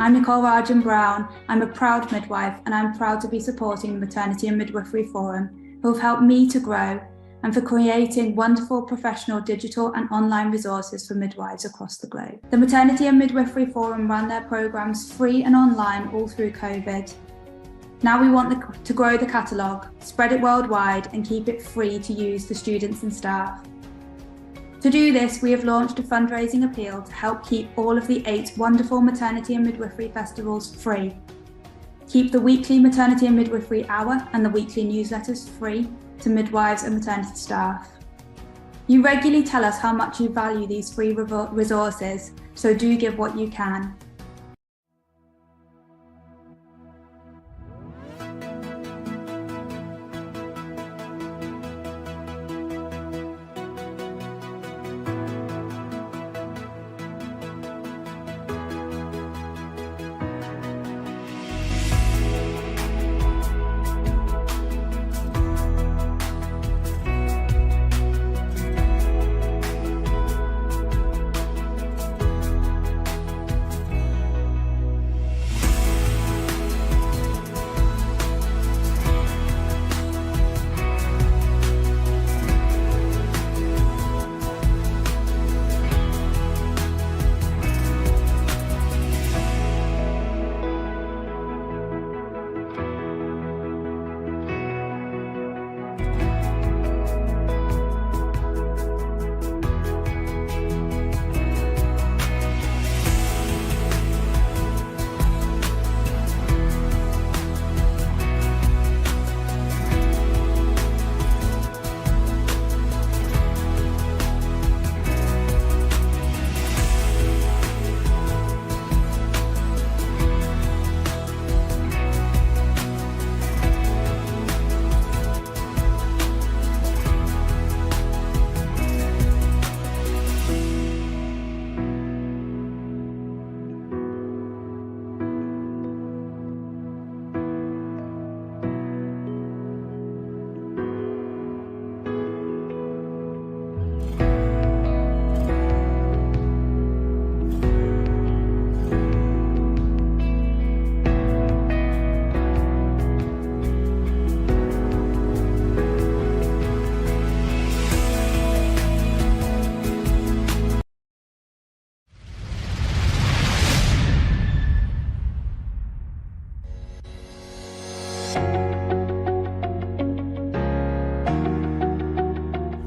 I'm Nicole Rajan Brown. I'm a proud midwife and I'm proud to be supporting the Maternity and Midwifery Forum, who have helped me to grow, and for creating wonderful professional digital and online resources for midwives across the globe. The Maternity and Midwifery Forum ran their programmes free and online all through COVID. Now we want to grow the catalogue, spread it worldwide and keep it free to use for students and staff. To do this, we have launched a fundraising appeal to help keep all of the 8 wonderful maternity and midwifery festivals free. Keep the weekly Maternity and Midwifery Hour and the weekly newsletters free to midwives and maternity staff. You regularly tell us how much you value these free resources, so do give what you can.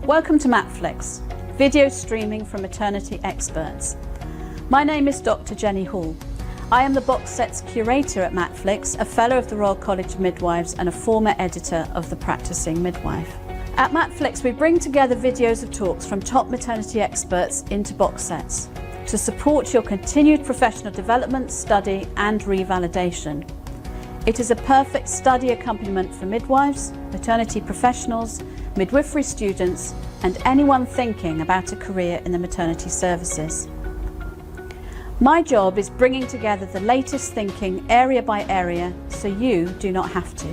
Welcome to Matflix, video streaming from maternity experts. My name is Dr. Jenny Hall. I am the box sets curator at Matflix, a fellow of the Royal College of Midwives and a former editor of The Practicing Midwife. At Matflix, we bring together videos of talks from top maternity experts into box sets to support your continued professional development, study and revalidation. It is a perfect study accompaniment for midwives, maternity professionals, midwifery students and anyone thinking about a career in the maternity services. My job is bringing together the latest thinking area by area so you do not have to.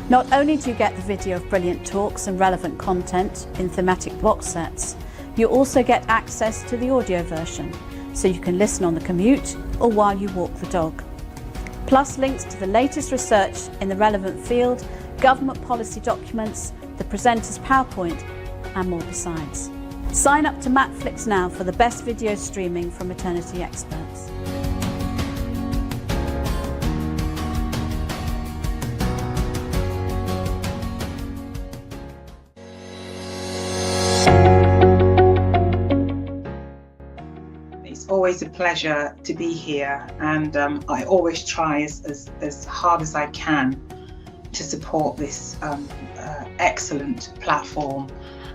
Not only do you get the video of brilliant talks and relevant content in thematic box sets, you also get access to the audio version so you can listen on the commute or while you walk the dog. Plus links to the latest research in the relevant field, government policy documents, the presenter's PowerPoint and more besides. Sign up to Matflix now for the best video streaming from maternity experts. It's always a pleasure to be here, and I always try as hard as I can to support this excellent platform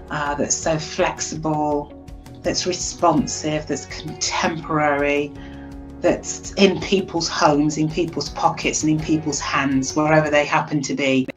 that's so flexible, that's responsive, that's contemporary, that's in people's homes, in people's pockets and in people's hands, wherever they happen to be.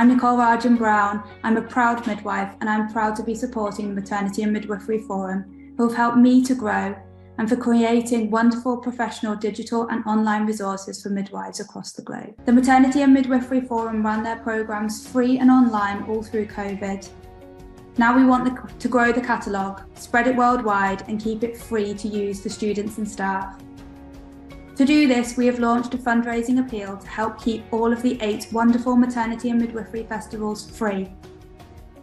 I'm Nicole Rajan Brown. I'm a proud midwife and I'm proud to be supporting the Maternity and Midwifery Forum, who have helped me to grow, and for creating wonderful professional digital and online resources for midwives across the globe. The Maternity and Midwifery Forum ran their programmes free and online all through COVID. Now we want to grow the catalogue, spread it worldwide and keep it free to use for students and staff. To do this, we have launched a fundraising appeal to help keep all of the 8 wonderful maternity and midwifery festivals free.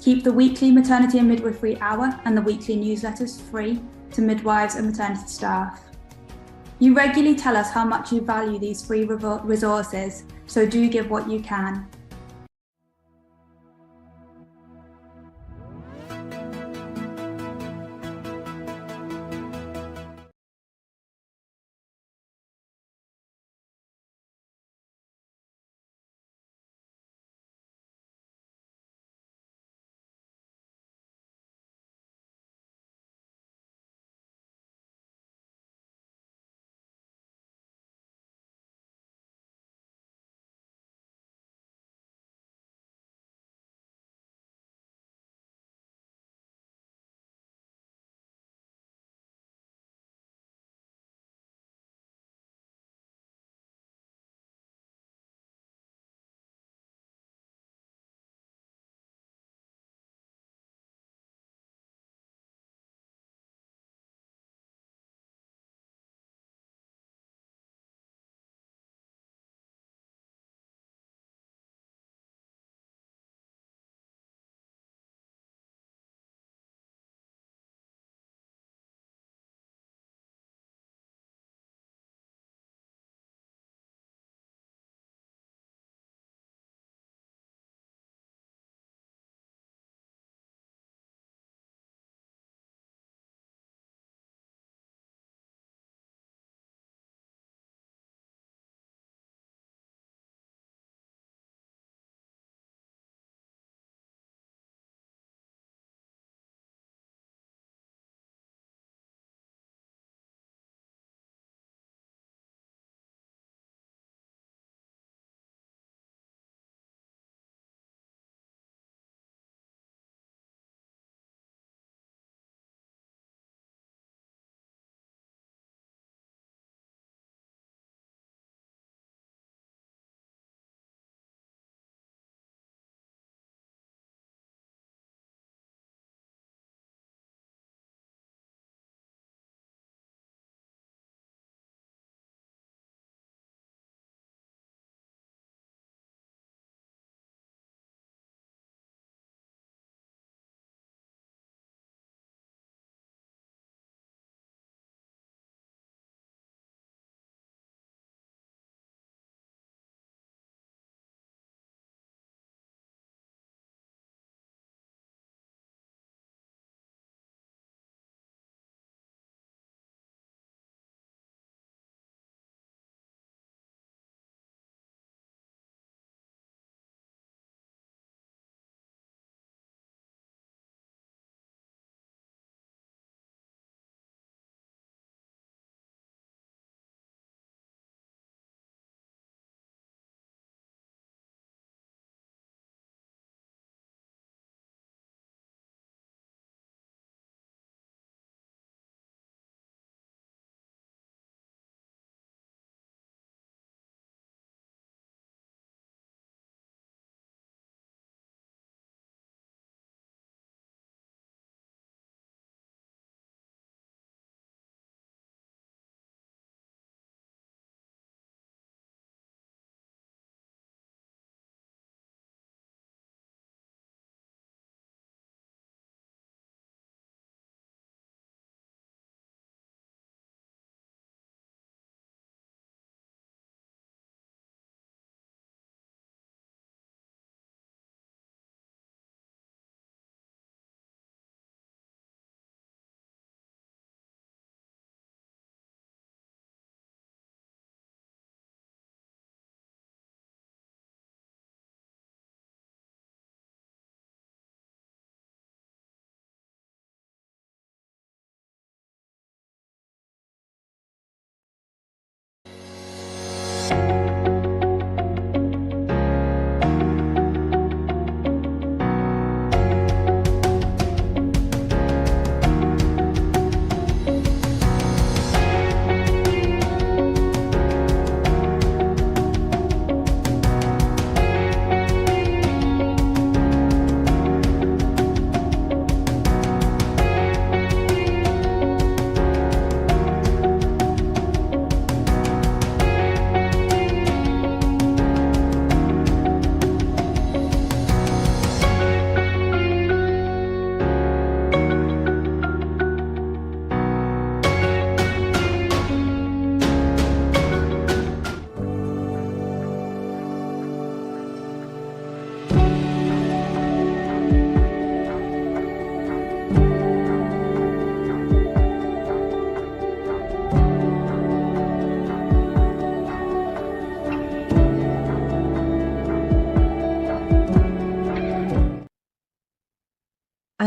Keep the weekly Maternity and Midwifery Hour and the weekly newsletters free to midwives and maternity staff. You regularly tell us how much you value these free resources, so do give what you can.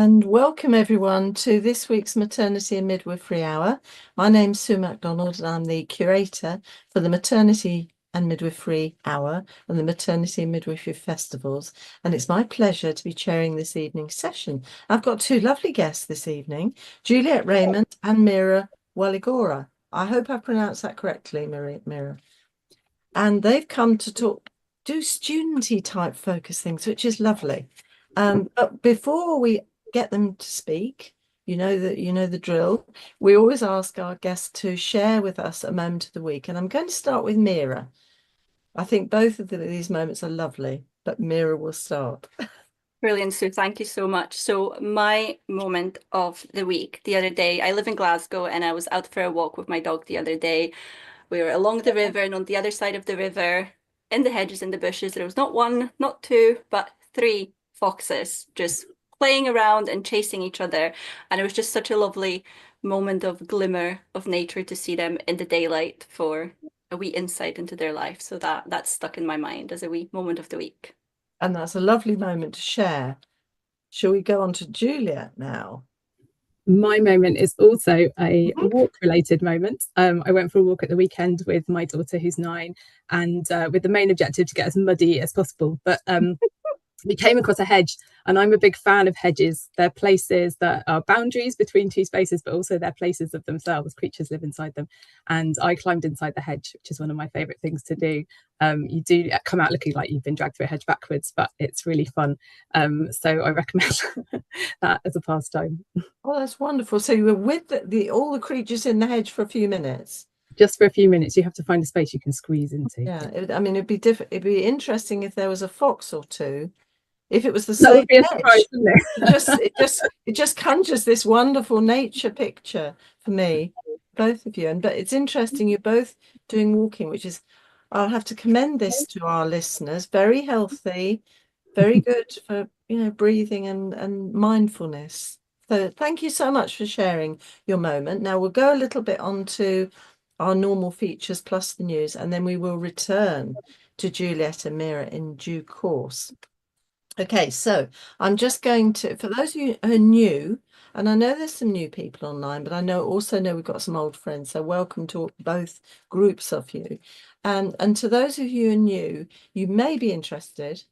And welcome everyone to this week's Maternity and Midwifery Hour. My name's Sue MacDonald and I'm the curator for the Maternity and Midwifery Hour and the Maternity and Midwifery Festivals. And it's my pleasure to be chairing this evening's session. I've got two lovely guests this evening, Juliet Raymond and Mira Waligora. I hope I pronounced that correctly, Mira. And they've come to do student-y type focus things, which is lovely. But before we get them to speak, you know the drill. We always ask our guests to share with us a moment of the week, and I'm going to start with Mira. I think both of these moments are lovely, but Mira will start. Brilliant, Sue. Thank you so much. So my moment of the week, the other day, I live in Glasgow and I was out for a walk with my dog the other day. We were along the river, and on the other side of the river, in the hedges, in the bushes, there was not one, not two, but three foxes just playing around and chasing each other. And it was just such a lovely moment of glimmer of nature to see them in the daylight for a wee insight into their life. So that's stuck in my mind as a wee moment of the week. And that's a lovely moment to share. Shall we go on to Juliet now? My moment is also a walk-related moment. I went for a walk at the weekend with my daughter, who's 9, and with the main objective to get as muddy as possible. But we came across a hedge, and I'm a big fan of hedges. They're places that are boundaries between two spaces, but also they're places of themselves. Creatures live inside them. And I climbed inside the hedge, which is one of my favourite things to do. You do come out looking like you've been dragged through a hedge backwards, but it's really fun. So I recommend that as a pastime. Oh, that's wonderful. So you were with all the creatures in the hedge for a few minutes? Just for a few minutes. You have to find a space you can squeeze into. Yeah, it'd be interesting if there was a fox or two. If it was the same hedge, surprise, it just conjures this wonderful nature picture for me, both of you. But it's interesting, you're both doing walking, which is, I'll have to commend this to our listeners. Very healthy, very good for breathing and mindfulness. So thank you so much for sharing your moment. Now we'll go a little bit on to our normal features plus the news, and then we will return to Juliet and Mira in due course. Okay, so I'm just going to, for those of you who are new, and I know there's some new people online, but I also know we've got some old friends, so welcome to both groups of you. And to those of you who are new, you may be interested,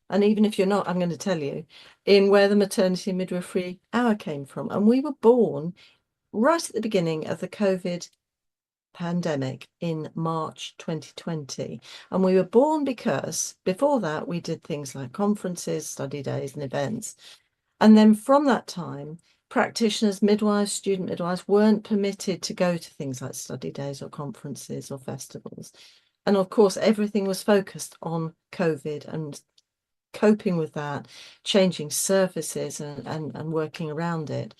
and even if you're not, I'm going to tell you, in where the Maternity and Midwifery Hour came from. And we were born right at the beginning of the COVID pandemic in March 2020, and we were born because before that we did things like conferences, study days and events, and then from that time practitioners, midwives, student midwives weren't permitted to go to things like study days or conferences or festivals. And of course everything was focused on COVID and coping with that, changing services and working around it.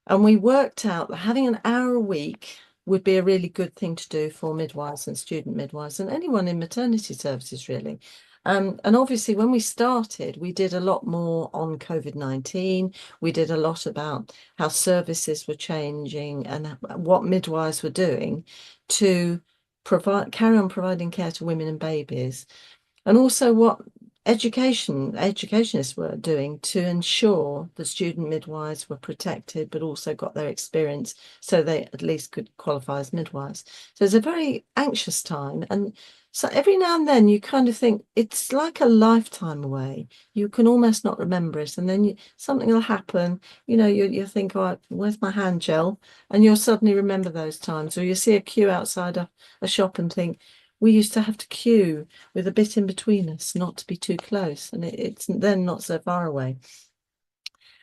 And we worked out that having an hour a week would be a really good thing to do for midwives and student midwives and anyone in maternity services, really. And obviously, when we started, we did a lot more on COVID-19. We did a lot about how services were changing and what midwives were doing to carry on providing care to women and babies, and also what educationists were doing to ensure the student midwives were protected but also got their experience so they at least could qualify as midwives. So it's a very anxious time, and so every now and then you kind of think it's like a lifetime away. You can almost not remember it, and then something will happen, you think, oh, where's my hand gel, and you'll suddenly remember those times. Or you see a queue outside a shop and think, we used to have to queue with a bit in between us, not to be too close, and it's then not so far away.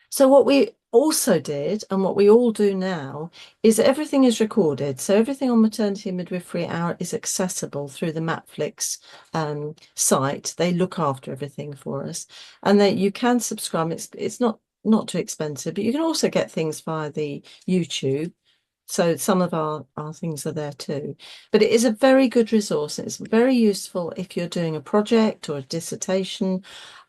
So what we also did, and what we all do now, is everything is recorded. So everything on Maternity and Midwifery Hour is accessible through the Matflix site. They look after everything for us, and you can subscribe. It's not too expensive, but you can also get things via the YouTube. So some of our things are there too. But it is a very good resource. It's very useful if you're doing a project or a dissertation,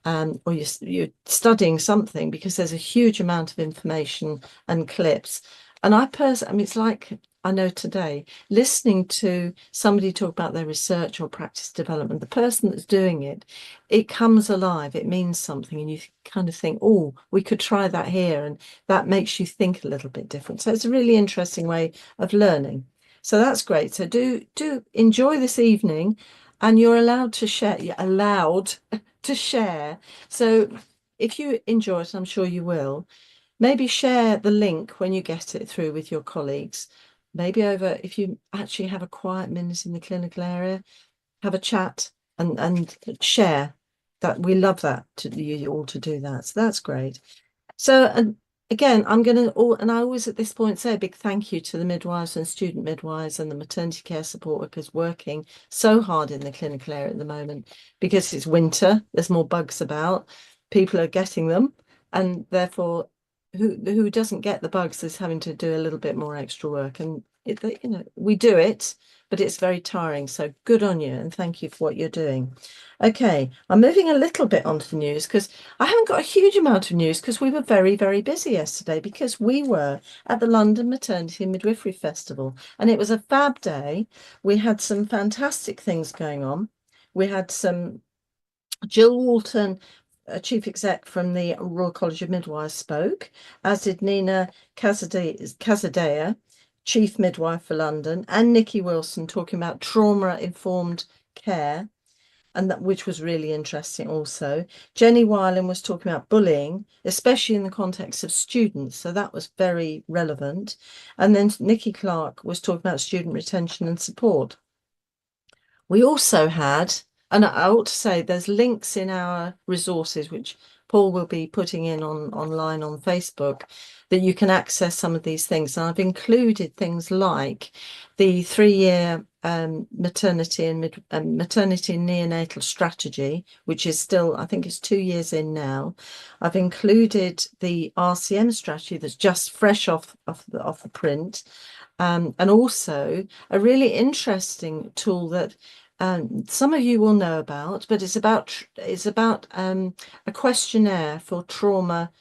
or you're studying something, because there's a huge amount of information and clips. And I mean, it's like I know today, listening to somebody talk about their research or practice development, the person that's doing it, it comes alive, it means something, and you kind of think, oh, we could try that here, and that makes you think a little bit different. So it's a really interesting way of learning. So that's great. So do enjoy this evening, and you're allowed to share. You're allowed to share. So if you enjoy it, I'm sure you will. Maybe share the link when you get it through with your colleagues. Maybe over, if you actually have a quiet minute in the clinical area, have a chat and share that. We love that, to you all to do that. So that's great. So, and again, I'm going to, and I always at this point say a big thank you to the midwives and student midwives and the maternity care support workers working so hard in the clinical area at the moment, because it's winter, there's more bugs about, people are getting them, and therefore who doesn't get the bugs is having to do a little bit more extra work. And we do it, but it's very tiring. So good on you, and thank you for what you're doing. Okay, I'm moving a little bit onto the news, because I haven't got a huge amount of news, because we were very, very busy yesterday, because we were at the London Maternity and Midwifery Festival, and it was a fab day. We had some fantastic things going on. We had some Jill Walton, Chief Exec from the Royal College of Midwives, spoke, as did Nina Casadea, Chief Midwife for London, and Nikki Wilson, talking about trauma-informed care, and that, which was really interesting also. Jenny Wyland was talking about bullying, especially in the context of students, so that was very relevant. And then Nikki Clark was talking about student retention and support. We also had, and I ought to say, there's links in our resources, which Paul will be putting in online on Facebook, that you can access some of these things. And I've included things like the 3-year maternity and neonatal strategy, which is still, I think it's 2 years in now. I've included the RCM strategy that's just fresh off the print. And also a really interesting tool that some of you will know about, but it's about a questionnaire for trauma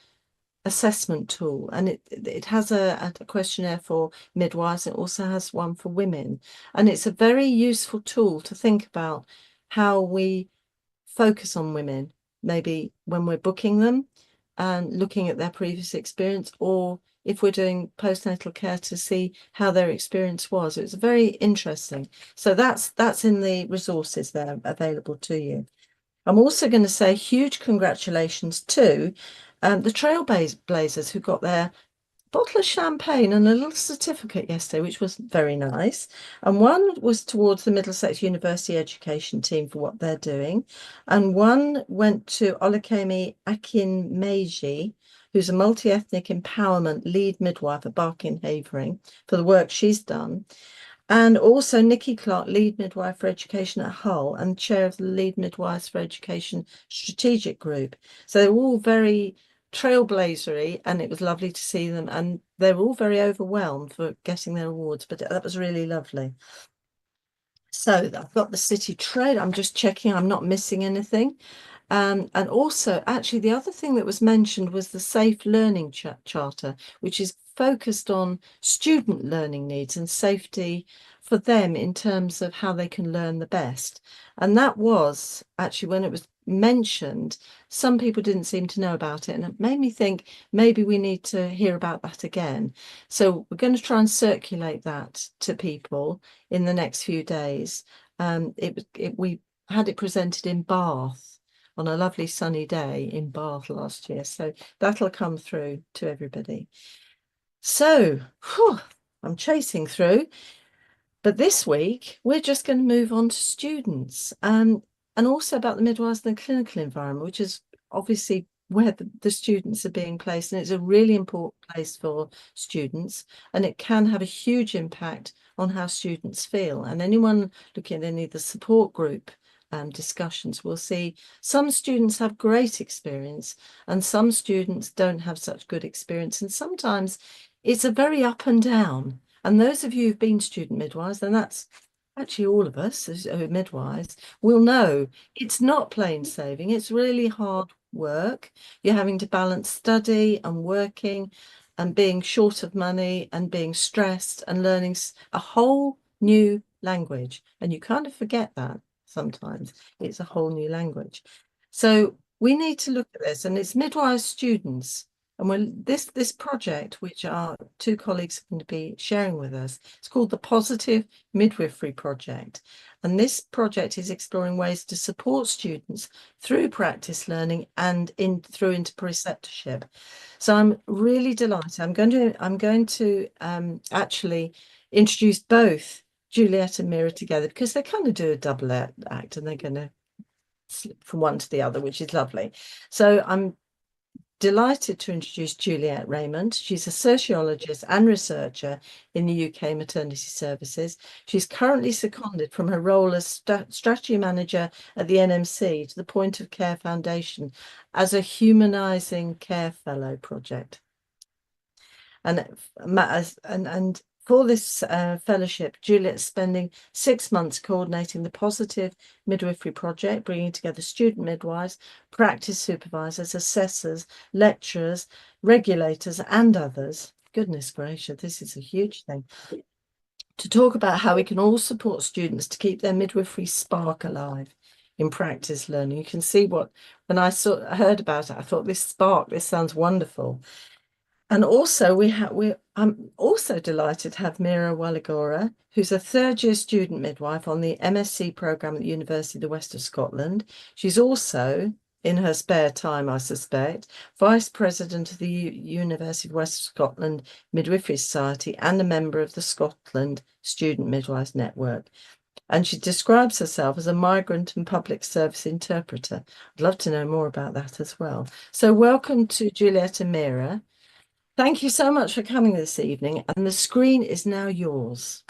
assessment tool, and it has a questionnaire for midwives. It also has one for women, and it's a very useful tool to think about how we focus on women, maybe when we're booking them and looking at their previous experience, or if we're doing postnatal care, to see how their experience was. It's very interesting. So that's in the resources there available to you. I'm also going to say huge congratulations to the Trailblazers, who got their bottle of champagne and a little certificate yesterday, which was very nice. And one was towards the Middlesex University education team for what they're doing. And one went to Olakemi Akinmeji, who's a multi-ethnic empowerment lead midwife at Barking Havering, for the work she's done. And also Nikki Clark, lead midwife for education at Hull and chair of the lead midwives for education strategic group. So they're all very trailblazery, and it was lovely to see them, and they were all very overwhelmed for getting their awards, but that was really lovely. So I've got the city trade. I'm just checking I'm not missing anything. And also, actually, the other thing that was mentioned was the Safe Learning Charter, which is focused on student learning needs and safety for them in terms of how they can learn the best. And that was actually, when it was mentioned, some people didn't seem to know about it, and it made me think maybe we need to hear about that again. So we're going to try and circulate that to people in the next few days. We had it presented in Bath on a lovely sunny day in Bath last year, so that'll come through to everybody. So I'm chasing through, but this week we're just going to move on to students, and also about the midwives and the clinical environment, which is obviously where the students are being placed, and it's a really important place for students, and it can have a huge impact on how students feel. And anyone looking at any of the support group discussions will see some students have great experience and some students don't have such good experience, and sometimes it's a very up and down. And those of you who've been student midwives, and that's actually all of us as midwives, will know it's not plain sailing. It's really hard work. You're having to balance study and working, and being short of money and being stressed and learning a whole new language. And you kind of forget that sometimes. It's a whole new language. So we need to look at this, and it's midwife students. And when this project, which our two colleagues are going to be sharing with us, it's called the Positive Midwifery Project. And this project is exploring ways to support students through practice learning and through into preceptorship. So I'm really delighted. I'm going to actually introduce both Juliet and Mira together, because they kind of do a double act, and they're going to slip from one to the other, which is lovely. So I'm delighted to introduce Juliet Raymond. She's a sociologist and researcher in the UK maternity services. She's currently seconded from her role as strategy manager at the NMC to the Point of Care Foundation as a humanising care fellow project. And for this fellowship, Juliet's spending 6 months coordinating the Positive Midwifery Project, bringing together student midwives, practice supervisors, assessors, lecturers, regulators, and others. Goodness gracious, this is a huge thing. To talk about how we can all support students to keep their midwifery spark alive in practice learning. You can see when I heard about it, I thought, this sounds wonderful. And also I'm also delighted to have Mira Walligora, who's a third-year student midwife on the MSc programme at the University of the West of Scotland. She's also, in her spare time, I suspect, Vice President of the University of West of Scotland Midwifery Society and a member of the Scotland Student Midwives Network. And she describes herself as a migrant and public service interpreter. I'd love to know more about that as well. So welcome to Juliet and Mira. Thank you so much for coming this evening, and the screen is now yours.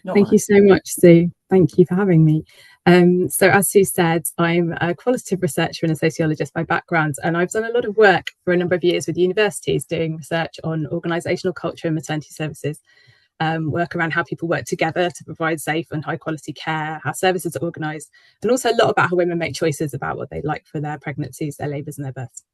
Thank you so much, Sue. Thank you for having me. So as Sue said, I'm a qualitative researcher and a sociologist by background, and I've done a lot of work for a number of years with universities doing research on organisational culture and maternity services, work around how people work together to provide safe and high quality care, how services are organised, and also a lot about how women make choices about what they'd like for their pregnancies, their labours and their births.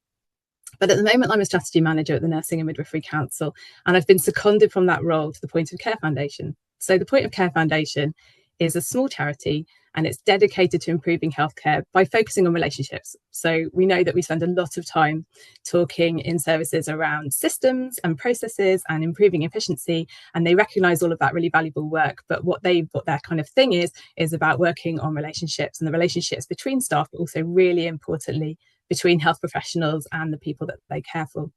But at the moment, I'm a strategy manager at the Nursing and Midwifery Council, and I've been seconded from that role to the Point of Care Foundation. So the Point of Care Foundation is a small charity, and it's dedicated to improving healthcare by focusing on relationships. So we know that we spend a lot of time talking in services around systems and processes and improving efficiency, and they recognise all of that really valuable work. But what their kind of thing is about working on relationships, and the relationships between staff, but also really importantly, between health professionals and the people that they care for.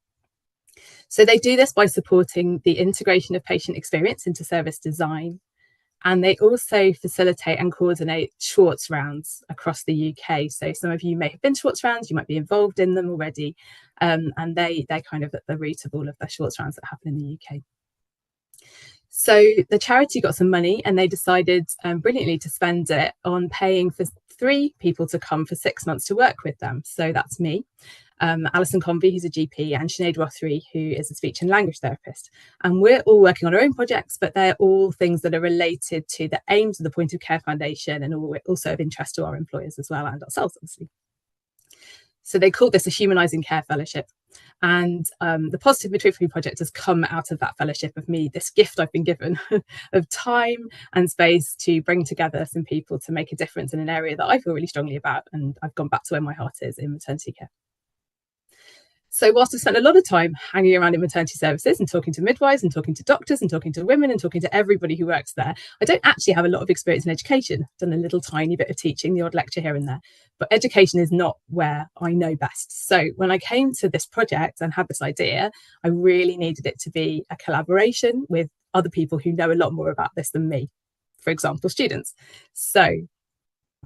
So they do this by supporting the integration of patient experience into service design. And they also facilitate and coordinate Schwartz rounds across the UK. So some of you may have been to Schwartz rounds, you might be involved in them already. And they're kind of at the root of all of the Schwartz rounds that happen in the UK. So the charity got some money, and they decided brilliantly to spend it on paying for 3 people to come for 6 months to work with them. So that's me, Alison Convey, who's a GP, and Sinead Rothery, who is a speech and language therapist. And we're all working on our own projects, but they're all things that are related to the aims of the Point of Care Foundation, and also of interest to our employers as well, and ourselves, obviously. So they called this a humanising care fellowship. And the Positive Midwifery Project has come out of that fellowship of me, this gift I've been given of time and space to bring together some people to make a difference in an area that I feel really strongly about. And I've gone back to where my heart is, in maternity care. So whilst I spent a lot of time hanging around in maternity services and talking to midwives and talking to doctors and talking to women and talking to everybody who works there, I don't actually have a lot of experience in education. I've done a little tiny bit of teaching, the odd lecture here and there, but education is not where I know best. So when I came to this project and had this idea, I really needed it to be a collaboration with other people who know a lot more about this than me, for example, students. So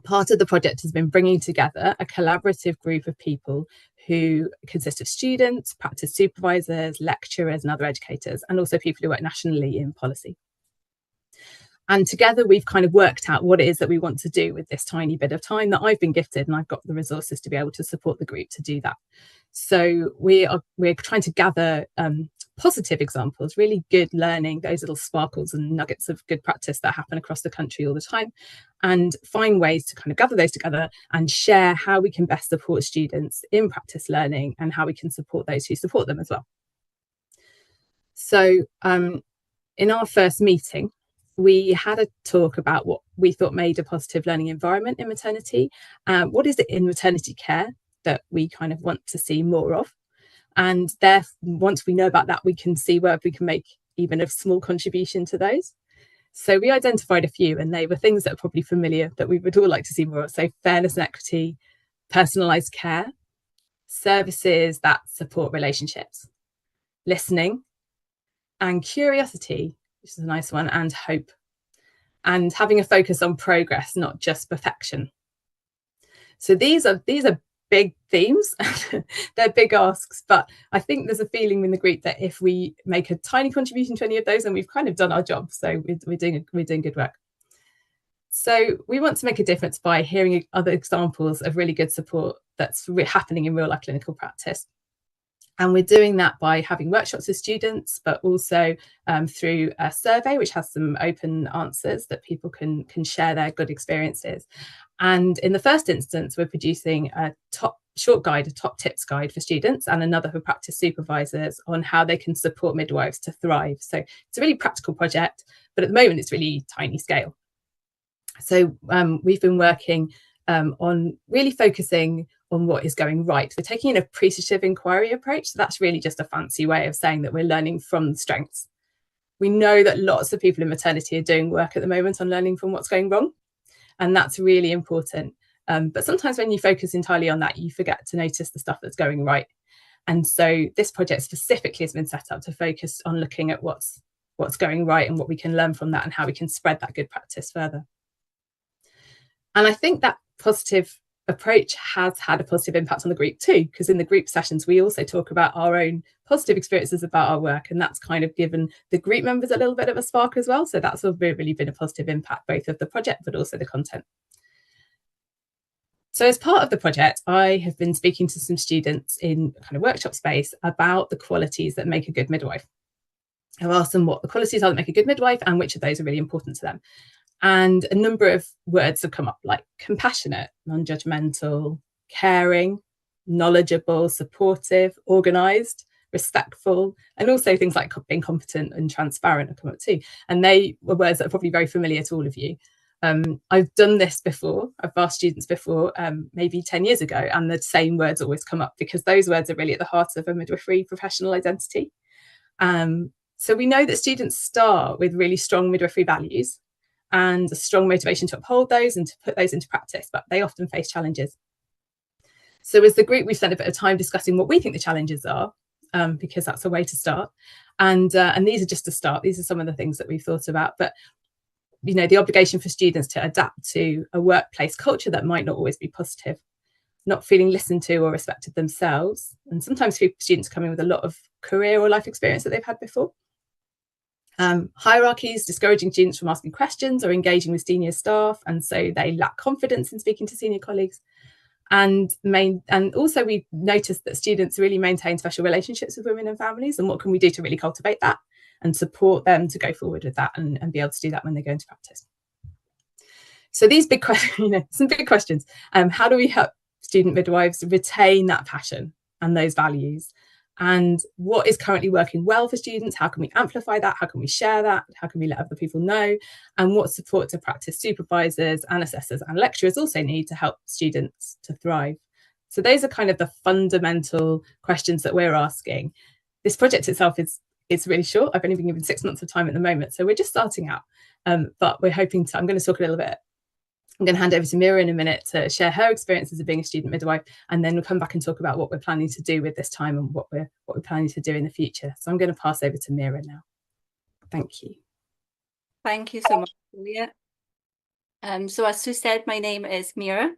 part of the project has been bringing together a collaborative group of people who consist of students, practice supervisors, lecturers and other educators, and also people who work nationally in policy. And together we've kind of worked out what it is that we want to do with this tiny bit of time that I've been gifted, and I've got the resources to be able to support the group to do that. So we're trying to gather positive examples, really good learning, those little sparkles and nuggets of good practice that happen across the country all the time, and find ways to kind of gather those together and share how we can best support students in practice learning and how we can support those who support them as well. So in our first meeting, we had a talk about what we thought made a positive learning environment in maternity. What is it in maternity care that we kind of want to see more of? And there, once we know about that, we can see where we can make even a small contribution to those. So we identified a few, and they were things that are probably familiar that we would all like to see more of. So fairness and equity, personalised care, services that support relationships, listening, and curiosity, which is a nice one, and hope, and having a focus on progress, not just perfection. So these are big themes. They're big asks, but I think there's a feeling in the group that if we make a tiny contribution to any of those, then we've kind of done our job. So we're doing good work. So we want to make a difference by hearing other examples of really good support that's happening in real life clinical practice. And we're doing that by having workshops with students, but also through a survey, which has some open answers that people can share their good experiences. And in the first instance, we're producing a top tips guide for students, and another for practice supervisors on how they can support midwives to thrive. So it's a really practical project, but at the moment it's really tiny scale. So we've been working on really focusing on what is going right. We're taking an appreciative inquiry approach. So that's really just a fancy way of saying that we're learning from the strengths. We know that lots of people in maternity are doing work at the moment on learning from what's going wrong. And that's really important. But sometimes when you focus entirely on that, you forget to notice the stuff that's going right. And so this project specifically has been set up to focus on looking at what's going right and what we can learn from that and how we can spread that good practice further. And I think that positive approach has had a positive impact on the group too, because in the group sessions, we also talk about our own positive experiences about our work. And that's kind of given the group members a little bit of a spark as well. So that's really been a positive impact, both of the project, but also the content. So as part of the project, I have been speaking to some students in kind of workshop space about the qualities that make a good midwife. I've asked them what the qualities are that make a good midwife and which of those are really important to them. And a number of words have come up, like compassionate, non-judgmental, caring, knowledgeable, supportive, organised, respectful, and also things like being competent and transparent have come up too. And they were words that are probably very familiar to all of you. I've done this before. I've asked students before, maybe 10 years ago, and the same words always come up because those words are really at the heart of a midwifery professional identity. So we know that students start with really strong midwifery values and a strong motivation to uphold those and to put those into practice, but they often face challenges. So as the group, we've spent a bit of time discussing what we think the challenges are, because that's a way to start. And these are just a start. These are some of the things that we've thought about. But, you know, the obligation for students to adapt to a workplace culture that might not always be positive, not feeling listened to or respected themselves. And sometimes students come in with a lot of career or life experience that they've had before. Hierarchies, discouraging students from asking questions or engaging with senior staff, and so they lack confidence in speaking to senior colleagues. And also we noticed that students really maintain special relationships with women and families, and what can we do to really cultivate that and support them to go forward with that and be able to do that when they go into practice. So these big questions, you know, some big questions. How do we help student midwives retain that passion and those values? And what is currently working well for students? How can we amplify that? How can we share that? How can we let other people know? And what support do practice supervisors and assessors and lecturers also need to help students to thrive? So those are kind of the fundamental questions that we're asking. This project itself is really short. I've only been given 6 months of time at the moment, so we're just starting out. But we're hoping to, I'm going to talk a little bit. I'm going to hand over to Mira in a minute to share her experiences of being a student midwife, and then we'll come back and talk about what we're planning to do with this time and what we're planning to do in the future. So I'm going to pass over to Mira now. Thank you. Thank you so much, Julia. So as Sue said, my name is Mira,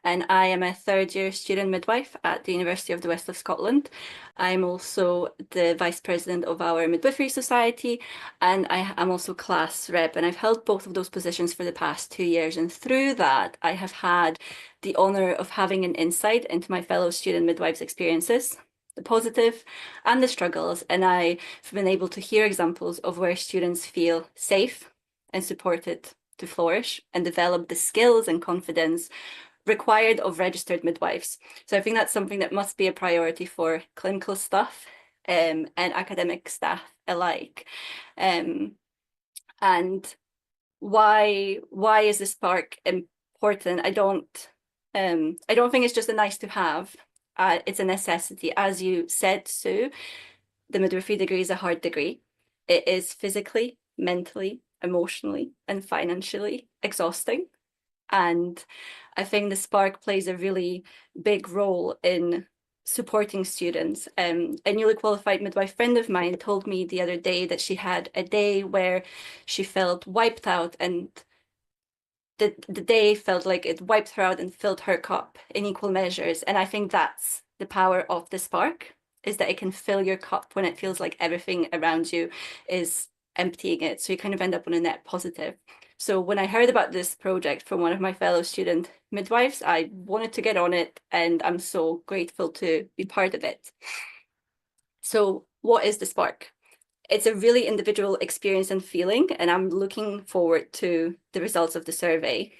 and I am a third-year student midwife at the University of the West of Scotland. I'm also the Vice President of our Midwifery Society, and I am also class rep, and I've held both of those positions for the past 2 years. And through that, I have had the honour of having an insight into my fellow student midwives' experiences, the positive and the struggles, and I've been able to hear examples of where students feel safe and supported to flourish and develop the skills and confidence required of registered midwives. So I think that's something that must be a priority for clinical staff and academic staff alike. And why is the spark important? I don't think it's just a nice to have. It's a necessity. As you said, Sue, the midwifery degree is a hard degree. It is physically, mentally, emotionally, and financially exhausting. And I think the spark plays a really big role in supporting students. A newly qualified midwife friend of mine told me the other day that she had a day where she felt wiped out, and the day felt like it wiped her out and filled her cup in equal measures. And I think that's the power of the spark, is that it can fill your cup when it feels like everything around you is emptying it. So you kind of end up on a net positive. So when I heard about this project from one of my fellow student midwives, I wanted to get on it, and I'm so grateful to be part of it. So what is the spark? It's a really individual experience and feeling, and I'm looking forward to the results of the survey.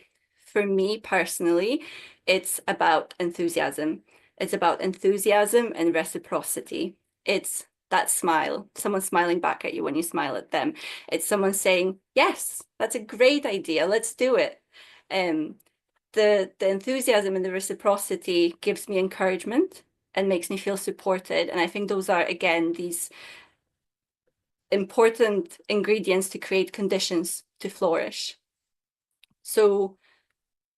For me personally, it's about enthusiasm. It's about enthusiasm and reciprocity. It's that smile, someone smiling back at you when you smile at them. It's someone saying, yes, that's a great idea, let's do it. The enthusiasm and the reciprocity gives me encouragement and makes me feel supported. And I think those are, again, these important ingredients to create conditions to flourish. So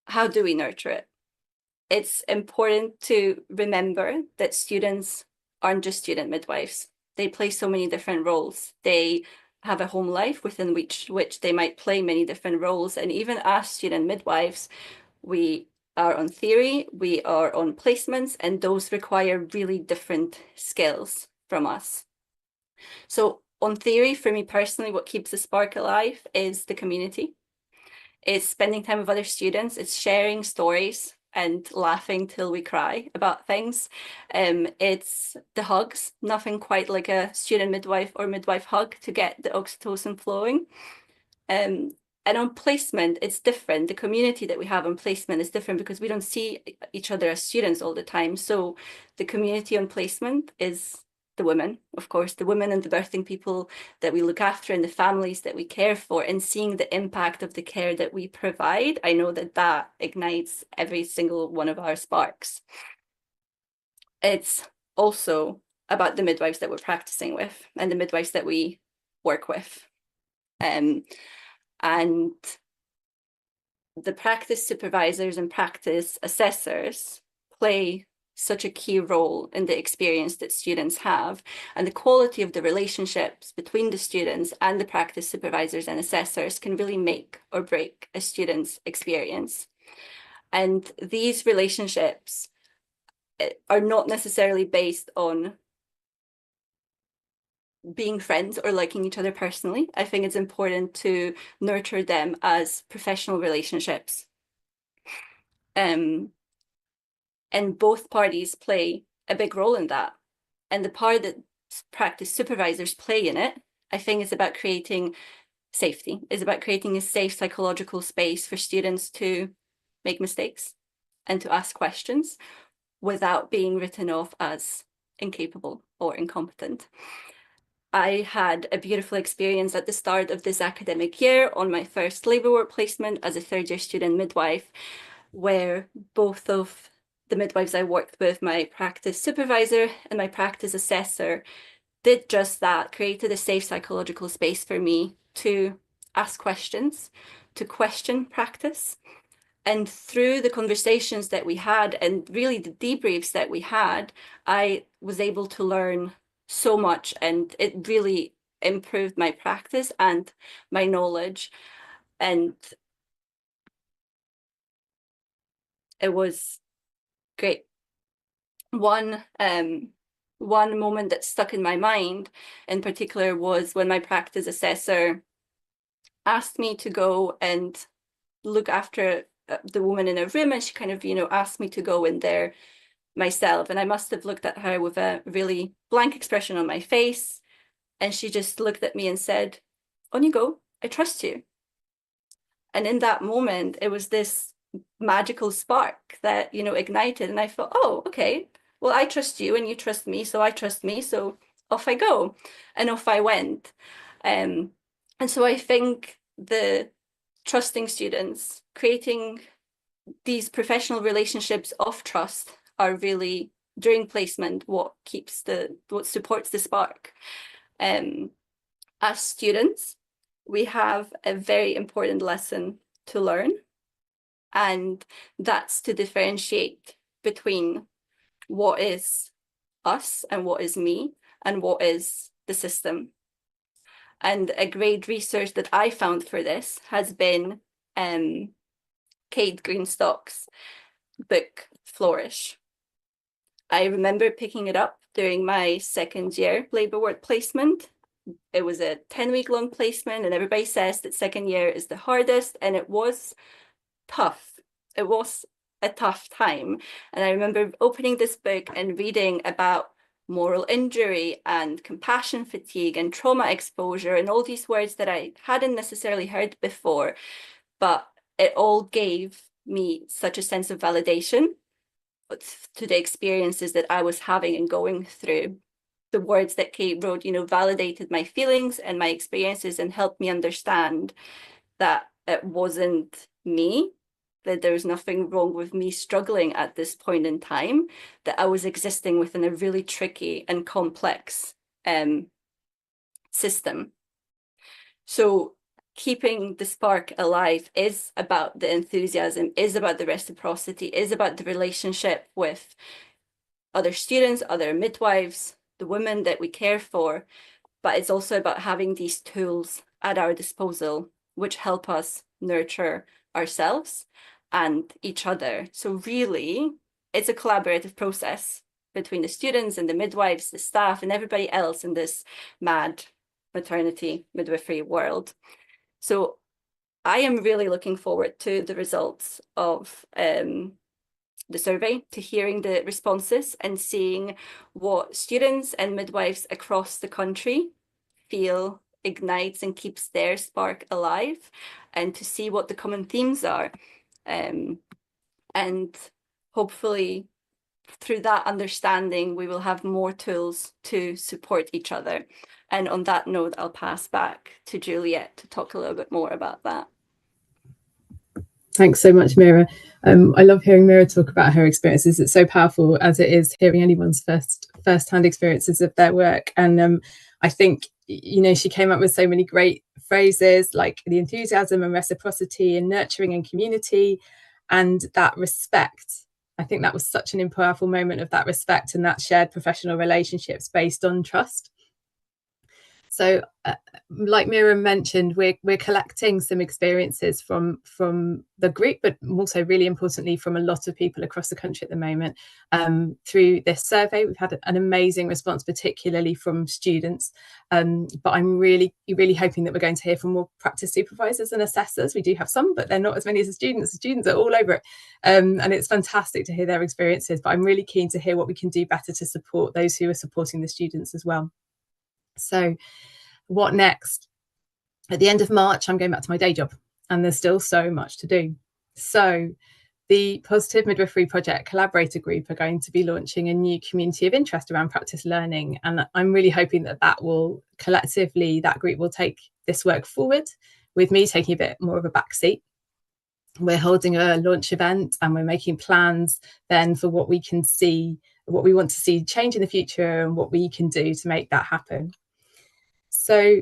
how do we nurture it? It's important to remember that students aren't just student midwives. They play so many different roles. They have a home life within which they might play many different roles. And even as student midwives, we are on theory, we are on placements, and those require really different skills from us. So on theory, for me personally, what keeps the spark alive is the community. It's spending time with other students. It's sharing stories and laughing till we cry about things. It's the hugs, nothing quite like a student midwife or midwife hug to get the oxytocin flowing. And on placement, it's different. The community that we have on placement is different because we don't see each other as students all the time. So the community on placement is the women, of course, the women and the birthing people that we look after and the families that we care for, and seeing the impact of the care that we provide. I know that that ignites every single one of our sparks. It's also about the midwives that we're practicing with and the midwives that we work with. And the practice supervisors and practice assessors play such a key role in the experience that students have, and the quality of the relationships between the students and the practice supervisors and assessors can really make or break a student's experience. And these relationships are not necessarily based on being friends or liking each other personally. I think it's important to nurture them as professional relationships. And both parties play a big role in that. And the part that practice supervisors play in it, I think, is about creating safety, is about creating a safe psychological space for students to make mistakes and to ask questions without being written off as incapable or incompetent. I had a beautiful experience at the start of this academic year on my first labour work placement as a third-year student midwife, where both of the midwives I worked with, my practice supervisor and my practice assessor, did just that, created a safe psychological space for me to ask questions, to question practice. And through the conversations that we had and really the debriefs that we had, I was able to learn so much, and it really improved my practice and my knowledge. And it was great. One moment that stuck in my mind in particular was when my practice assessor asked me to go and look after the woman in a room, and she kind of, asked me to go in there myself. And I must have looked at her with a really blank expression on my face. And she just looked at me and said, "On you go, I trust you." And in that moment, it was this magical spark that, ignited. And I thought, oh, okay, well, I trust you and you trust me, so I trust me. So off I go. And off I went. And so I think the trusting students, creating these professional relationships of trust are really, during placement, what supports the spark. As students, we have a very important lesson to learn, and that's to differentiate between what is us and what is me and what is the system. And a great research that I found for this has been Kate Greenstock's book, Flourish. I remember picking it up during my second year labour ward placement. It was a 10-week long placement, and everybody says that second year is the hardest, and it was tough. It was a tough time. And I remember opening this book and reading about moral injury and compassion fatigue and trauma exposure and all these words that I hadn't necessarily heard before, but it all gave me such a sense of validation to the experiences that I was having and going through. The words that Kate wrote, validated my feelings and my experiences and helped me understand that it wasn't me, that there was nothing wrong with me struggling at this point in time, that I was existing within a really tricky and complex system. So keeping the spark alive is about the enthusiasm, is about the reciprocity, is about the relationship with other students, other midwives, the women that we care for, but it's also about having these tools at our disposal, which help us nurture ourselves and each other. So really, it's a collaborative process between the students and the midwives, the staff, and everybody else in this mad maternity midwifery world. So I am really looking forward to the results of the survey, to hearing the responses and seeing what students and midwives across the country feel ignites and keeps their spark alive, and to see what the common themes are. And hopefully through that understanding, we will have more tools to support each other. And on that note, I'll pass back to Juliet to talk a little bit more about that. Thanks so much, Mira. I love hearing Mira talk about her experiences. It's so powerful, as it is hearing anyone's first-hand experiences of their work. And I think, she came up with so many great phrases like the enthusiasm and reciprocity and nurturing and community and that respect. I think that was such an powerful moment of that respect and that shared professional relationships based on trust. So like Mira mentioned, we're collecting some experiences from the group, but also really importantly from a lot of people across the country at the moment. Through this survey, we've had an amazing response, particularly from students. But I'm really hoping that we're going to hear from more practice supervisors and assessors. We do have some, but they're not as many as the students. The students are all over it. And it's fantastic to hear their experiences, but I'm really keen to hear what we can do better to support those who are supporting the students as well. So what next? At the end of March, I'm going back to my day job, and there's still so much to do. So the Positive Midwifery Project Collaborator Group are going to be launching a new community of interest around practice learning. And I'm really hoping that will collectively, that group will take this work forward, with me taking a bit more of a backseat. We're holding a launch event and we're making plans then for what we can see, what we want to see change in the future and what we can do to make that happen. So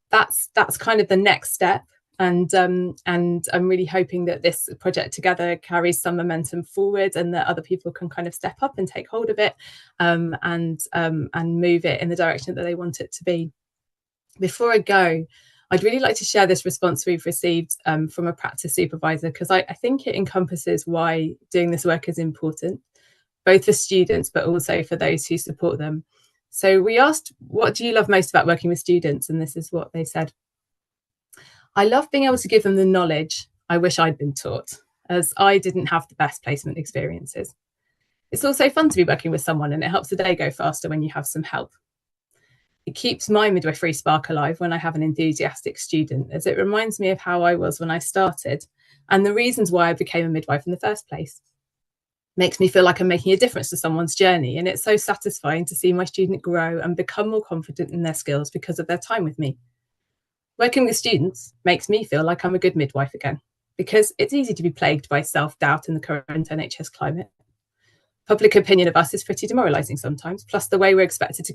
that's kind of the next step, and I'm really hoping that this project together carries some momentum forward and that other people can kind of step up and take hold of it and move it in the direction that they want it to be. Before I go, I'd really like to share this response we've received from a practice supervisor, because I think it encompasses why doing this work is important, both for students but also for those who support them. So we asked, what do you love most about working with students? And this is what they said. I love being able to give them the knowledge I wish I'd been taught, as I didn't have the best placement experiences. It's also fun to be working with someone, and it helps the day go faster when you have some help. It keeps my midwifery spark alive when I have an enthusiastic student, as it reminds me of how I was when I started and the reasons why I became a midwife in the first place. makes me feel like I'm making a difference to someone's journey. And it's so satisfying to see my student grow and become more confident in their skills because of their time with me. Working with students makes me feel like I'm a good midwife again, because it's easy to be plagued by self-doubt in the current NHS climate. Public opinion of us is pretty demoralising sometimes, plus the way we're expected to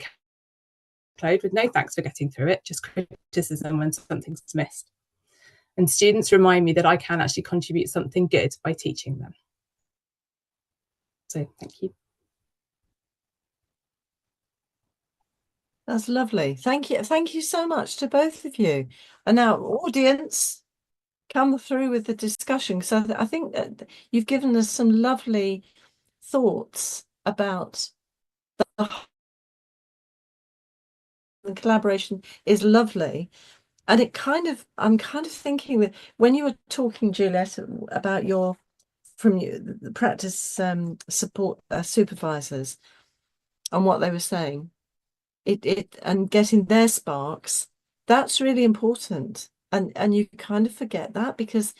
code with no thanks for getting through it, just criticism when something's missed. And students remind me that I can actually contribute something good by teaching them. So thank you. That's lovely. Thank you. Thank you so much to both of you. And now, audience, come through with the discussion. So I think that you've given us some lovely thoughts about the collaboration is lovely. And I'm kind of thinking that when you were talking, Juliet, about the practice support supervisors and what they were saying, and getting their sparks, that's really important. And you kind of forget that, because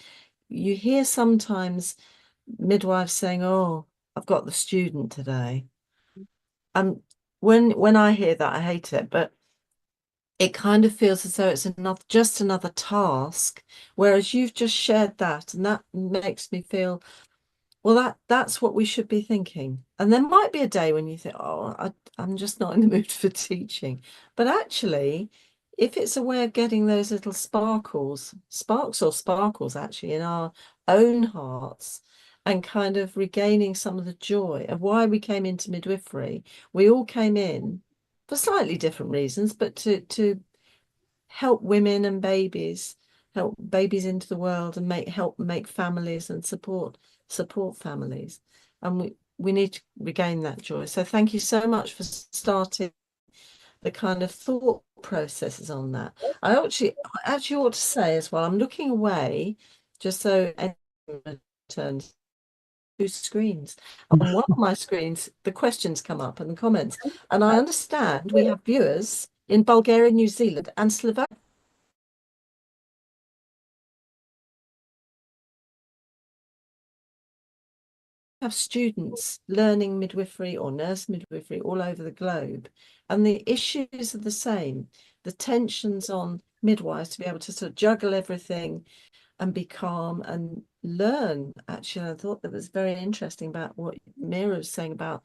you hear sometimes midwives saying, oh, I've got the student today. And when I hear that, I hate it, but it kind of feels as though it's just another task, whereas you've just shared that, and that makes me feel, well, that's what we should be thinking. And there might be a day when you think, oh, I'm just not in the mood for teaching. But actually, if it's a way of getting those little sparks actually in our own hearts, and kind of regaining some of the joy of why we came into midwifery. We all came in for slightly different reasons, but to help women and babies, help babies into the world, and help make families and support families. And we need to regain that joy. So thank you so much for starting the kind of thought processes on that. I actually ought to say as well, I'm looking away just so anyone turns two screens. On one of my screens, the questions come up and the comments. And I understand we have viewers in Bulgaria, New Zealand, and Slovakia. Have students learning midwifery or nurse midwifery all over the globe, and the issues are the same. The tensions on midwives to be able to sort of juggle everything and be calm and learn. Actually, I thought that was very interesting about what Mira was saying about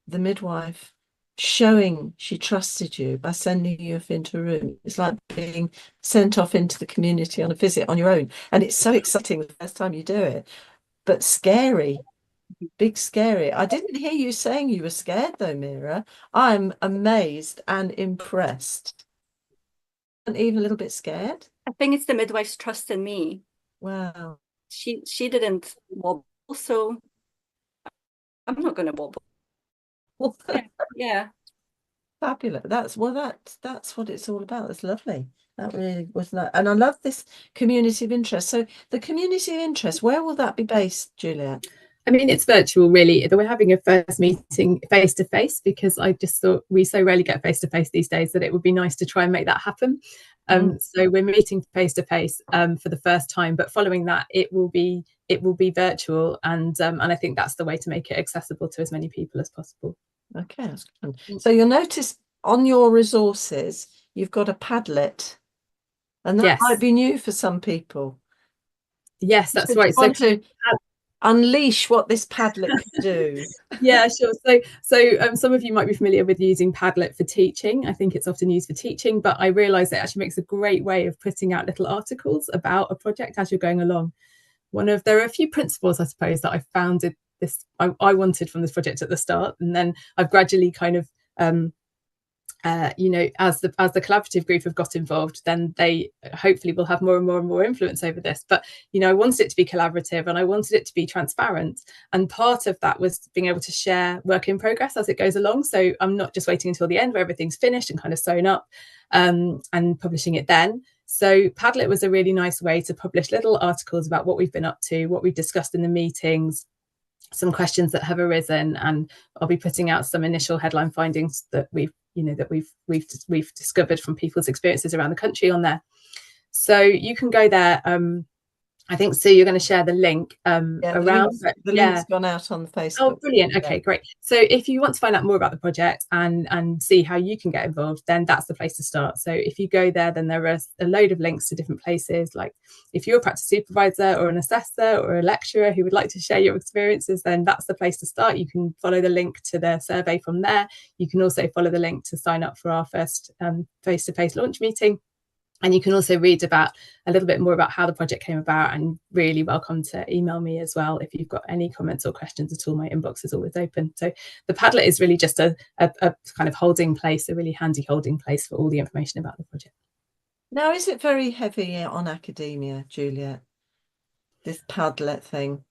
the midwife showing she trusted you by sending you off into a room. It's like being sent off into the community on a visit on your own. And it's so exciting the first time you do it, but scary. Big scary. I didn't hear you saying you were scared though, Mira. I'm amazed and impressed. And even a little bit scared. I think it's the midwife's trust in me. Wow. She didn't wobble, so I'm not going to wobble. Yeah. Fabulous. That's what it's all about. That's lovely. That really was nice. And I love this community of interest. So the community of interest, where will that be based, Juliet? I mean, it's virtual, really. We're having a first meeting face to face, because I just thought we so rarely get face to face these days that it would be nice to try and make that happen. So we're meeting face to face for the first time, but following that, it will be virtual, and I think that's the way to make it accessible to as many people as possible. Okay, that's good. So you'll notice on your resources you've got a Padlet, and that might be new for some people. Yes, that's right. So to unleash what this Padlet can do. Yeah, sure. So some of you might be familiar with using Padlet for teaching. I think it's often used for teaching, but I realise it actually makes a great way of putting out little articles about a project as you're going along. There are a few principles, I suppose, that I found I wanted from this project at the start, and then I've gradually kind of as the collaborative group have got involved, then they hopefully will have more and more influence over this. But I wanted it to be collaborative, and I wanted it to be transparent, and part of that was being able to share work in progress as it goes along. So I'm not just waiting until the end where everything's finished and kind of sewn up and publishing it then. So Padlet was a really nice way to publish little articles about what we've been up to, what we've discussed in the meetings, some questions that have arisen, and I'll be putting out some initial headline findings that we've discovered from people's experiences around the country on there. So you can go there I think, Sue, you're going to share the link around. The link's gone out on the Facebook. Oh, brilliant. Okay, great. So if you want to find out more about the project and see how you can get involved, then that's the place to start. So if you go there, then there are a load of links to different places. Like if you're a practice supervisor or an assessor or a lecturer who would like to share your experiences, then that's the place to start. You can follow the link to the survey from there. You can also follow the link to sign up for our first face-to-face launch meeting. And you can also read about a little bit more about how the project came about, and really welcome to email me as well if you've got any comments or questions at all. My inbox is always open. So the Padlet is really just a kind of holding place, a really handy holding place for all the information about the project. Now, is it very heavy on academia, Juliet, this Padlet thing?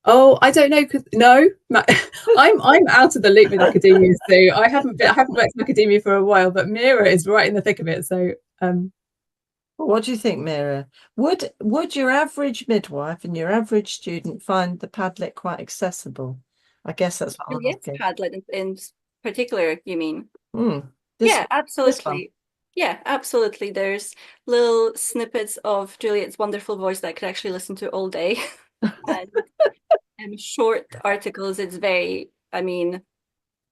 Oh, I don't know. No, I'm out of the loop with academia, so I haven't worked in academia for a while. But Mira is right in the thick of it. So what do you think, Mira? Would your average midwife and your average student find the Padlet quite accessible? I guess that's what I'm asking. Padlet in particular, you mean? Yeah, absolutely. Yeah, absolutely. There's little snippets of Juliet's wonderful voice that I could actually listen to all day. and short articles. It's very, I mean,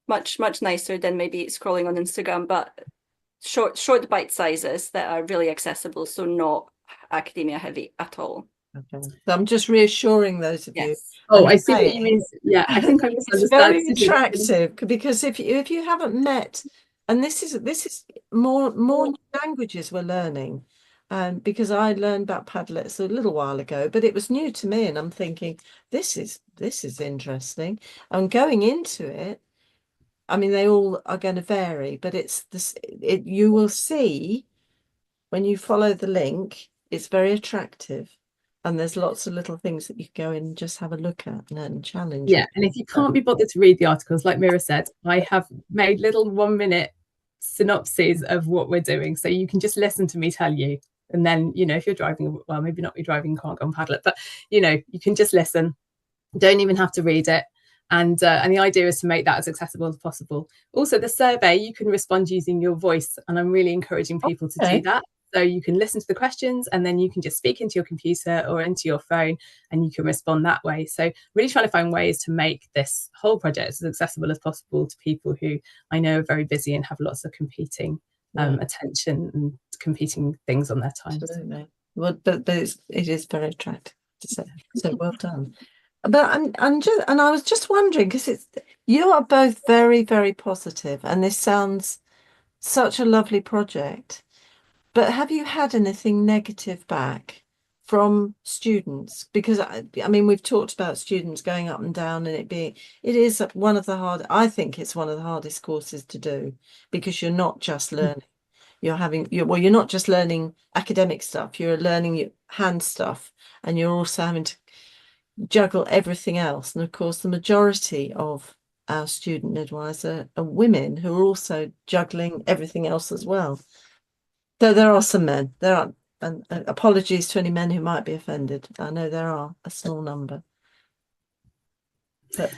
much nicer than maybe scrolling on Instagram, but short bite sizes that are really accessible, so not academia heavy at all. Okay. So I'm just reassuring those of you. Oh, I see what you mean. Yeah, I think I misunderstood. It's very attractive because if you haven't met, and this is more languages we're learning, because I learned about Padlets a little while ago, but it was new to me, and I'm thinking this is interesting. And going into it, I mean, they all are going to vary, but you will see when you follow the link, it's very attractive. And there's lots of little things that you can go in and just have a look at and challenge. Yeah, and if you can't be bothered to read the articles, like Mira said, I have made little 1-minute synopses of what we're doing. So you can just listen to me tell you. And then, if you're driving, well, maybe not be driving, can't go on Padlet, but, you can just listen. Don't even have to read it. And the idea is to make that as accessible as possible. Also, the survey, you can respond using your voice. And I'm really encouraging people to do that. So you can listen to the questions and then you can just speak into your computer or into your phone and you can respond that way. So really trying to find ways to make this whole project as accessible as possible to people who I know are very busy and have lots of competing attention and competing things on their time. Absolutely. Well, but it is very attractive to say. So well done. But I was just wondering, because you are both very, very positive, and this sounds such a lovely project. But have you had anything negative back from students? Because I mean, we've talked about students going up and down, and it is one of the I think it's one of the hardest courses to do, because you're not just learning. You're not just learning academic stuff, you're learning your hand stuff, and you're also having to juggle everything else. And of course, the majority of our student midwives are women who are also juggling everything else as well. Though there are some men, and apologies to any men who might be offended. I know there are a small number. But,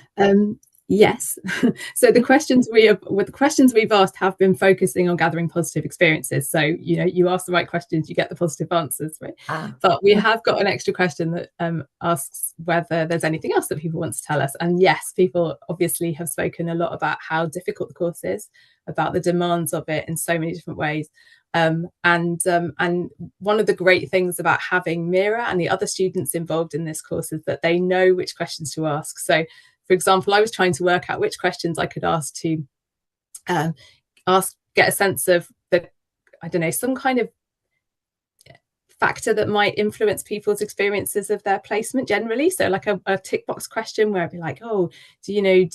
yes. So the questions we've asked have been focusing on gathering positive experiences. So you ask the right questions, you get the positive answers, right? But we have got an extra question that asks whether there's anything else that people want to tell us. And yes, people obviously have spoken a lot about how difficult the course is, about the demands of it in so many different ways. And one of the great things about having Mira and the other students involved in this course is that they know which questions to ask. So, for example, I was trying to work out which questions I could ask to get a sense of some kind of factor that might influence people's experiences of their placement generally. So like a tick box question where I'd be like, oh, I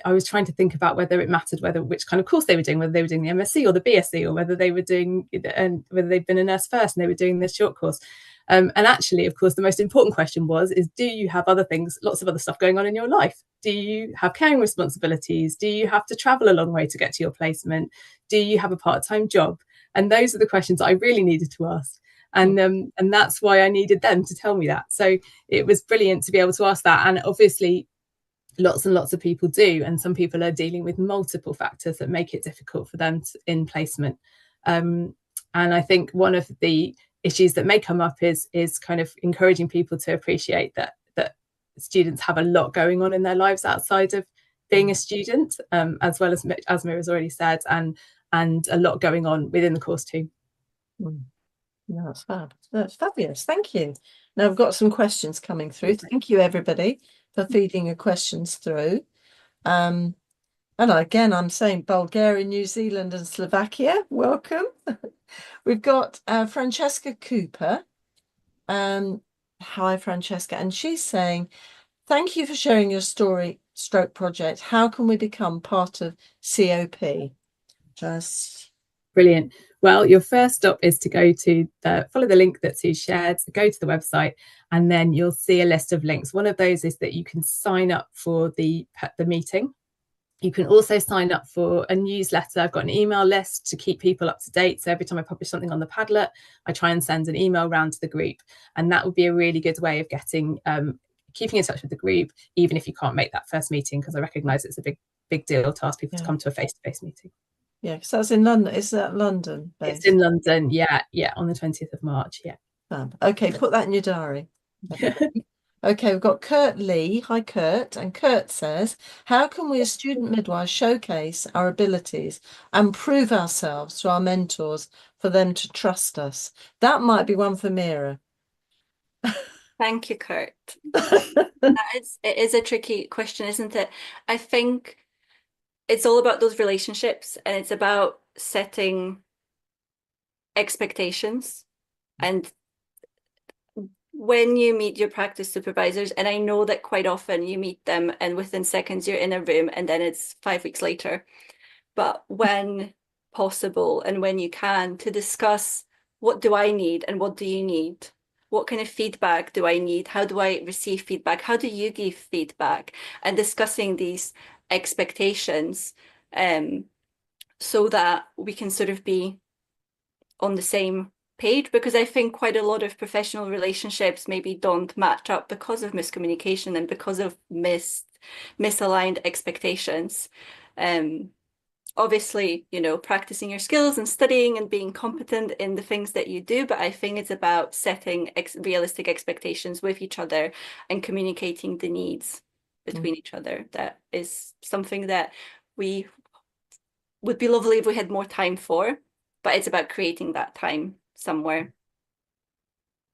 was trying to think about whether it mattered which kind of course they were doing, whether they were doing the MSc or the BSc, or whether they were doing, and whether they'd been a nurse first and they were doing this short course. And actually, of course, the most important question is, do you have other things, lots of other stuff going on in your life? Do you have caring responsibilities? Do you have to travel a long way to get to your placement? Do you have a part-time job? And those are the questions I really needed to ask. And that's why I needed them to tell me that. So it was brilliant to be able to ask that. And obviously, lots and lots of people do. And some people are dealing with multiple factors that make it difficult for them in placement. And I think one of the issues that may come up is kind of encouraging people to appreciate that students have a lot going on in their lives outside of being a student, as well as Mira's already said, and a lot going on within the course too. No, that's fab. That's fabulous. Thank you. Now I've got some questions coming through. Thank you everybody for feeding your questions through. And again, I'm saying Bulgaria, New Zealand and Slovakia, welcome. We've got Francesca Cooper. Hi, Francesca. And she's saying, thank you for sharing your story stroke project. How can we become part of COP? Just brilliant. Well, your first stop is to go to follow the link that Sue shared, go to the website, and then you'll see a list of links. One of those is that you can sign up for the meeting. You can also sign up for a newsletter. I've got an email list to keep people up to date. So every time I publish something on the Padlet, I try and send an email around to the group. And that would be a really good way of getting keeping in touch with the group, even if you can't make that first meeting, because I recognise it's a big deal to ask people to come to a face-to-face meeting. Yeah, because that's in London. Is that London based? It's in London, yeah, on the 20th of March, yeah. Okay, put that in your diary. Okay, we've got Kurt Lee. Hi, Kurt. And Kurt says, how can we as student midwives showcase our abilities and prove ourselves to our mentors for them to trust us? That might be one for Mira. Thank you, Kurt. It is a tricky question, isn't it? I think it's all about those relationships, and it's about setting expectations. And when you meet your practice supervisors, and I know that quite often you meet them and within seconds you're in a room and then it's 5 weeks later, but when possible and when you can, to discuss, what do I need and what do you need? What kind of feedback do I need? How do I receive feedback? How do you give feedback? And discussing these expectations so that we can sort of be on the same page, because I think quite a lot of professional relationships maybe don't match up because of miscommunication and because of misaligned expectations. Obviously, you know, practicing your skills and studying and being competent in the things that you do, but I think it's about setting realistic expectations with each other and communicating the needs between each other. That is something that we would be lovely if we had more time for, but it's about creating that time somewhere.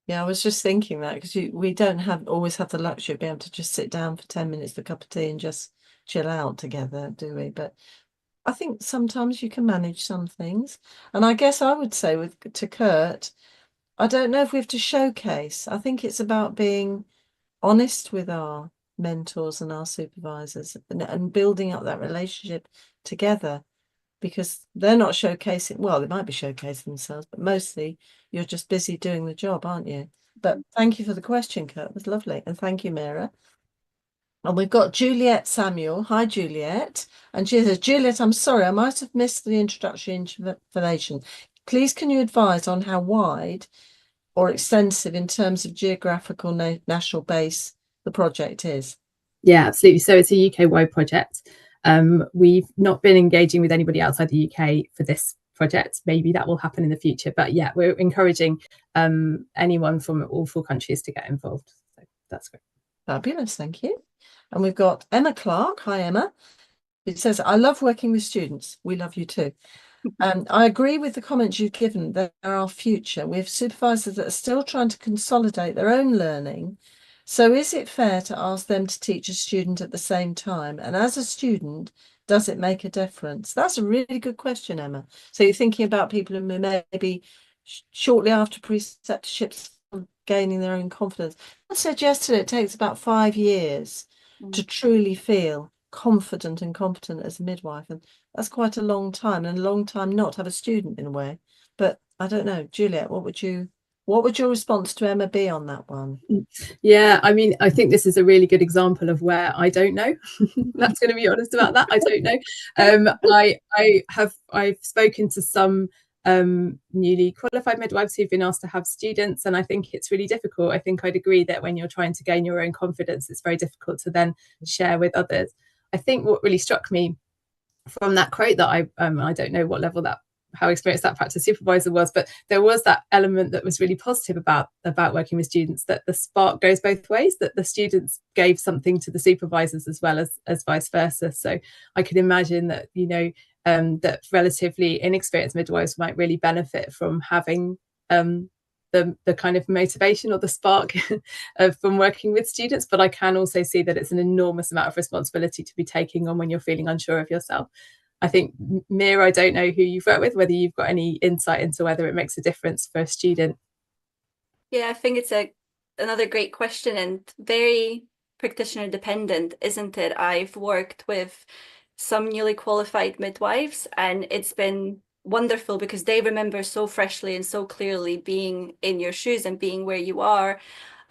Yeah, I was just thinking that, because we don't always have the luxury of being able to just sit down for 10 minutes for a cup of tea and just chill out together, do we? But I think sometimes you can manage some things. And I guess I would say to Kurt, I don't know if we have to showcase. I think it's about being honest with our mentors and our supervisors and building up that relationship together, because they're not showcasing, well, they might be showcasing themselves, but mostly you're just busy doing the job, aren't you? But thank you for the question, Kurt. It was lovely. And thank you, Mira. And we've got Juliet Samuel. Hi, Juliet. And she says, Juliet, I'm sorry, I might have missed the introductory information. Please, can you advise on how wide or extensive in terms of geographical national base the project is? Yeah, absolutely. So it's a UK-wide project. We've not been engaging with anybody outside the UK for this project. Maybe that will happen in the future. But yeah, we're encouraging anyone from all 4 countries to get involved. So that's great. Fabulous, thank you. And we've got Emma Clark. Hi, Emma. It says, I love working with students. We love you too. I agree with the comments you've given. They're our future. We have supervisors that are still trying to consolidate their own learning. So is it fair to ask them to teach a student at the same time? And as a student, does it make a difference? That's a really good question, Emma. So you're thinking about people who maybe shortly after preceptorships gaining their own confidence. I suggested it takes about 5 years to truly feel confident and competent as a midwife, and that's quite a long time, and a long time not to have a student in a way. But I don't know, Juliet, what would your response to Emma be on that one? Yeah, I mean, I think this is a really good example of where I don't know. That's going to be honest about that. I don't know. I've spoken to some newly qualified midwives who've been asked to have students, and I think it's really difficult. I think I'd agree that when you're trying to gain your own confidence, it's very difficult to then share with others. I think what really struck me from that quote that I don't know what level that how experienced that practice supervisor was, but there was that element that was really positive about working with students, that the spark goes both ways, that the students gave something to the supervisors as well as vice versa. So I could imagine that, you know, that relatively inexperienced midwives might really benefit from having the kind of motivation or the spark from working with students. But I can also see that it's an enormous amount of responsibility to be taking on when you're feeling unsure of yourself. I think, Mira, I don't know who you've worked with, whether you've got any insight into whether it makes a difference for a student. Yeah, I think it's another great question, and very practitioner dependent, isn't it? I've worked with some newly qualified midwives, and it's been wonderful because they remember so freshly and so clearly being in your shoes and being where you are.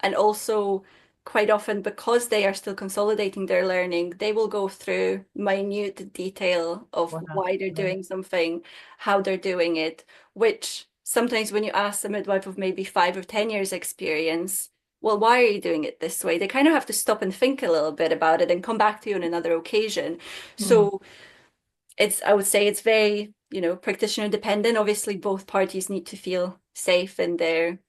And also, quite often, because they are still consolidating their learning, they will go through minute detail of why they're doing something, how they're doing it, which sometimes when you ask a midwife of maybe 5 or 10 years experience, well, why are you doing it this way? They kind of have to stop and think a little bit about it and come back to you on another occasion. So I would say it's very, you know, practitioner dependent. Obviously, both parties need to feel safe in their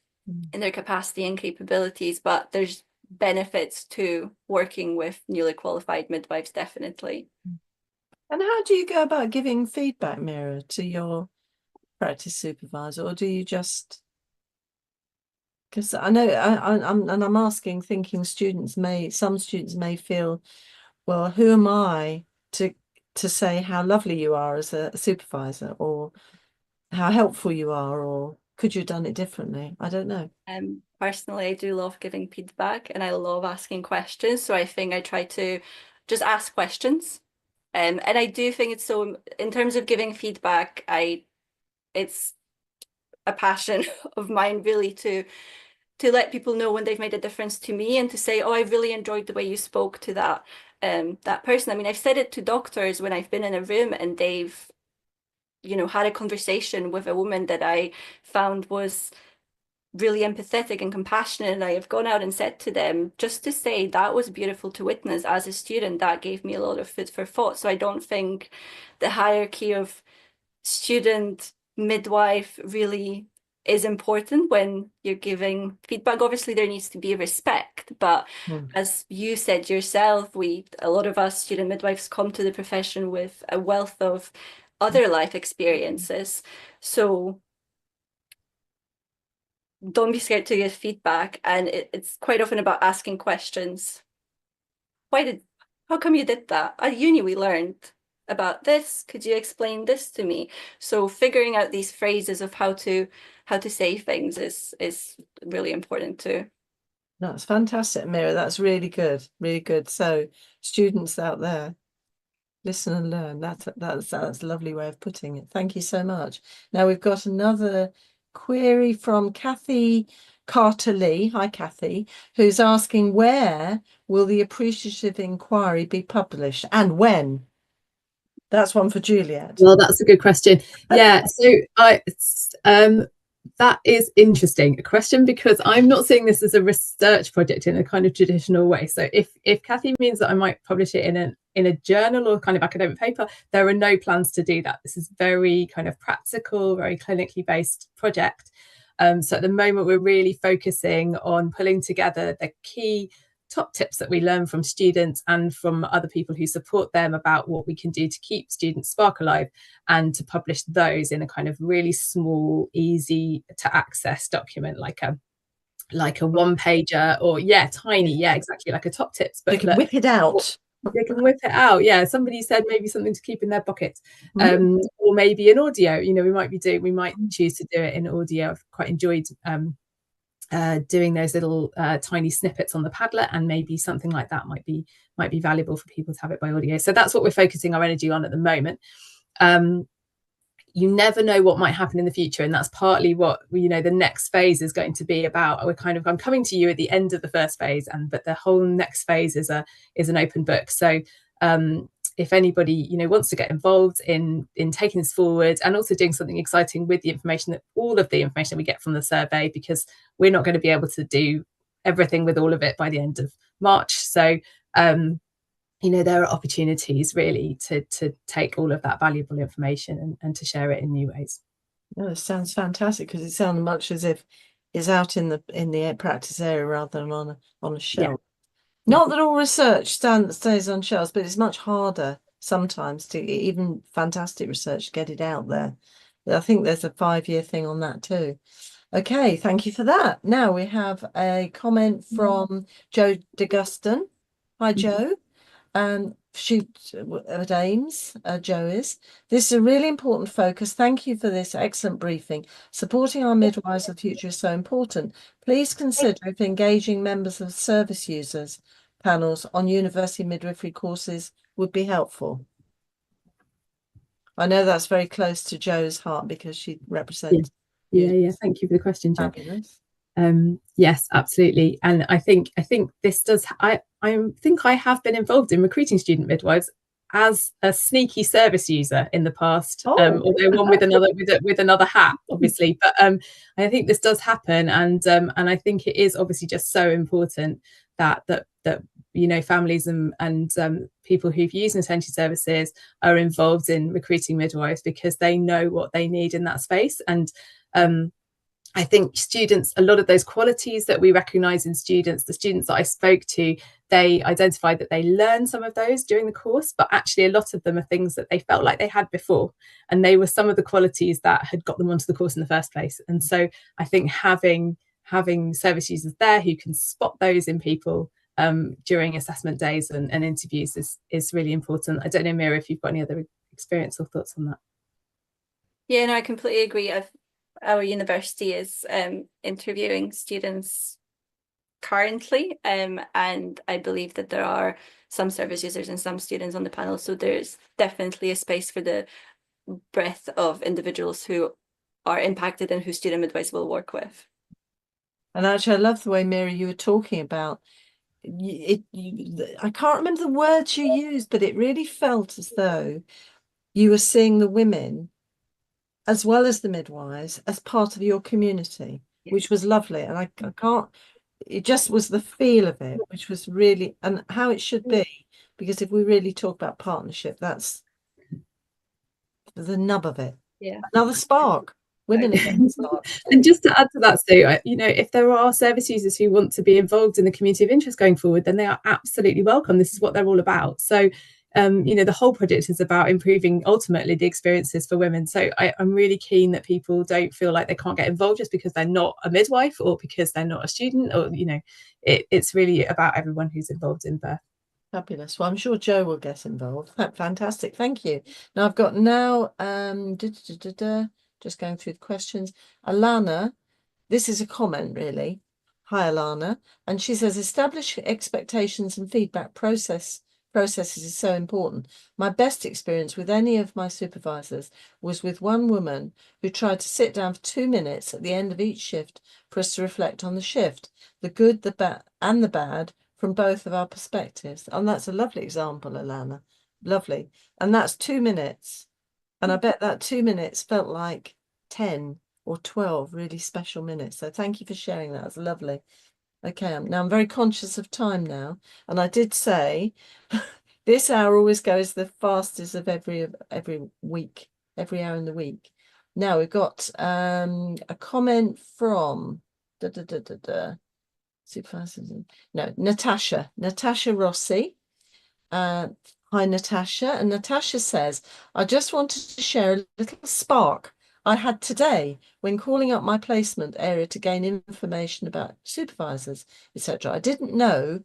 capacity and capabilities, but there's benefits to working with newly qualified midwives, definitely. And how do you go about giving feedback, Mira, to your practice supervisor, or do you just, because I know I'm asking, thinking some students may feel, well, who am I to say how lovely you are as a supervisor, or how helpful you are, or could you have done it differently? I don't know. Personally, I do love giving feedback and I love asking questions. So I think I try to just ask questions. And I do think it's so, in terms of giving feedback, it's a passion of mine really to let people know when they've made a difference to me, and to say, oh, I really enjoyed the way you spoke to that person. I mean, I've said it to doctors when I've been in a room and they've, you know, had a conversation with a woman that I found was really empathetic and compassionate, and I have gone out and said to them, just to say, that was beautiful to witness as a student. That gave me a lot of food for thought. So I don't think the hierarchy of student midwife really is important when you're giving feedback. Obviously there needs to be respect, but as you said yourself, a lot of us student midwives come to the profession with a wealth of other life experiences. So don't be scared to give feedback, and it's quite often about asking questions. How come you did that? At uni we learned about this. Could you explain this to me? So figuring out these phrases of how to say things is really important too. That's fantastic, Mira. That's really good, really good. So students out there, listen and learn. That's a lovely way of putting it. Thank you so much. Now we've got another query from Kathy Carter-Lee. Hi, Kathy, who's asking, where will the appreciative inquiry be published and when? That's one for Juliet. Well, that's a good question. Yeah, so that is interesting, a question, because I'm not seeing this as a research project in a kind of traditional way. So if Kathy means that I might publish it in a journal or kind of academic paper, there are no plans to do that. This is very kind of practical, very clinically based project. So at the moment, we're really focusing on pulling together the key top tips that we learn from students and from other people who support them about what we can do to keep students' spark alive, and to publish those in a kind of really small, easy to access document, like a one pager, or tiny, exactly, like a top tips. But they can whip it out. They can whip it out. Yeah, somebody said maybe something to keep in their pocket, or maybe an audio. You know, we might choose to do it in audio. I've quite enjoyed doing those little tiny snippets on the Padlet, and maybe something like that might be valuable for people to have it by audio. So that's what we're focusing our energy on at the moment. You never know what might happen in the future, and that's partly what the next phase is going to be about. I'm coming to you at the end of the first phase, but the whole next phase is an open book. So if anybody wants to get involved in taking this forward, and also doing something exciting with all of the information that we get from the survey, because we're not going to be able to do everything with all of it by the end of March. So there are opportunities really to take all of that valuable information and to share it in new ways. No, it sounds fantastic, because it sounds much as if it's out in the practice area rather than on a shelf. Yeah. Not that all research stays on shelves, but it's much harder sometimes to even fantastic research get it out there. I think there's a 5-year thing on that too. Okay, thank you for that. Now we have a comment from Joe DeGuston. Hi, Joe. She at Ames, Joe is. This is a really important focus. Thank you for this excellent briefing. Supporting our midwives of the future is so important. Please consider if engaging members of service users panels on university midwifery courses would be helpful. I know that's very close to Joe's heart because she represents. Yeah. Thank you for the question, Jo. Fabulous. Yes, absolutely. And I think this does. I think I have been involved in recruiting student midwives as a sneaky service user in the past, although one with another hat, obviously. But I think this does happen, and I think it is obviously just so important that families and people who've used maternity services are involved in recruiting midwives, because they know what they need in that space. And I think students, a lot of those qualities that we recognise in students, the students that I spoke to, they identified that they learned some of those during the course, but actually a lot of them are things that they felt like they had before, and they were some of the qualities that had got them onto the course in the first place. And so I think having service users there who can spot those in people during assessment days and interviews is really important. I don't know, Mira, if you've got any other experience or thoughts on that. Yeah, no, I completely agree. Our university is interviewing students currently, and I believe that there are some service users and some students on the panel, so there's definitely a space for the breadth of individuals who are impacted and who student midwives will work with. And actually, I love the way, Mary, you were talking about it. I can't remember the words you used, but it really felt as though you were seeing the women as well as the midwives as part of your community, which was lovely. And I can't, it just was the feel of it, which was really, and how it should be, because if we really talk about partnership, that's the nub of it. Yeah. Another spark. Women again. And just to add to that, Sue, if there are service users who want to be involved in the community of interest going forward, then they are absolutely welcome. This is what they're all about. So the whole project is about improving ultimately the experiences for women. So I'm really keen that people don't feel like they can't get involved just because they're not a midwife or because they're not a student, or it's really about everyone who's involved in birth. Fabulous. Well, I'm sure Joe will get involved. Fantastic. Thank you. Now I've got just going through the questions. Alana, this is a comment really. Hi, Alana. And she says, establish expectations and feedback processes is so important. My best experience with any of my supervisors was with one woman who tried to sit down for 2 minutes at the end of each shift for us to reflect on the shift, the good, the bad, and the bad from both of our perspectives. And that's a lovely example, Alana. Lovely. And that's 2 minutes. And I bet that 2 minutes felt like 10 or 12 really special minutes. So thank you for sharing that. It's lovely. Okay, now I'm very conscious of time now. And I did say this hour always goes the fastest of every week, every hour in the week. Now we've got a comment from Natasha Rossi. Hi, Natasha. And Natasha says, I just wanted to share a little spark I had today when calling up my placement area to gain information about supervisors, etc. I didn't know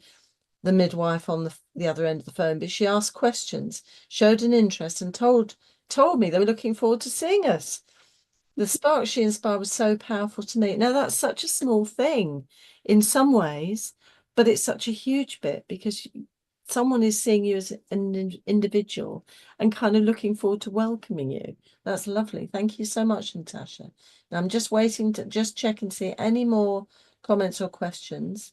the midwife on the other end of the phone, but she asked questions, showed an interest, and told me they were looking forward to seeing us. The spark she inspired was so powerful to me. Now, that's such a small thing in some ways, but it's such a huge bit because someone is seeing you as an individual and kind of looking forward to welcoming you. That's lovely. Thank you so much, Natasha. Now, I'm just waiting to just check and see any more comments or questions.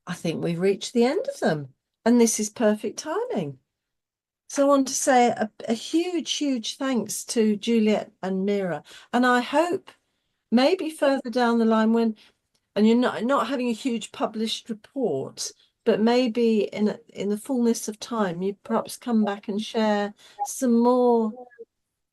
I think we've reached the end of them, and this is perfect timing. So I want to say a huge thanks to Juliet and Mira. And I hope maybe further down the line and you're not having a huge published report, but maybe in the fullness of time, you perhaps come back and share some more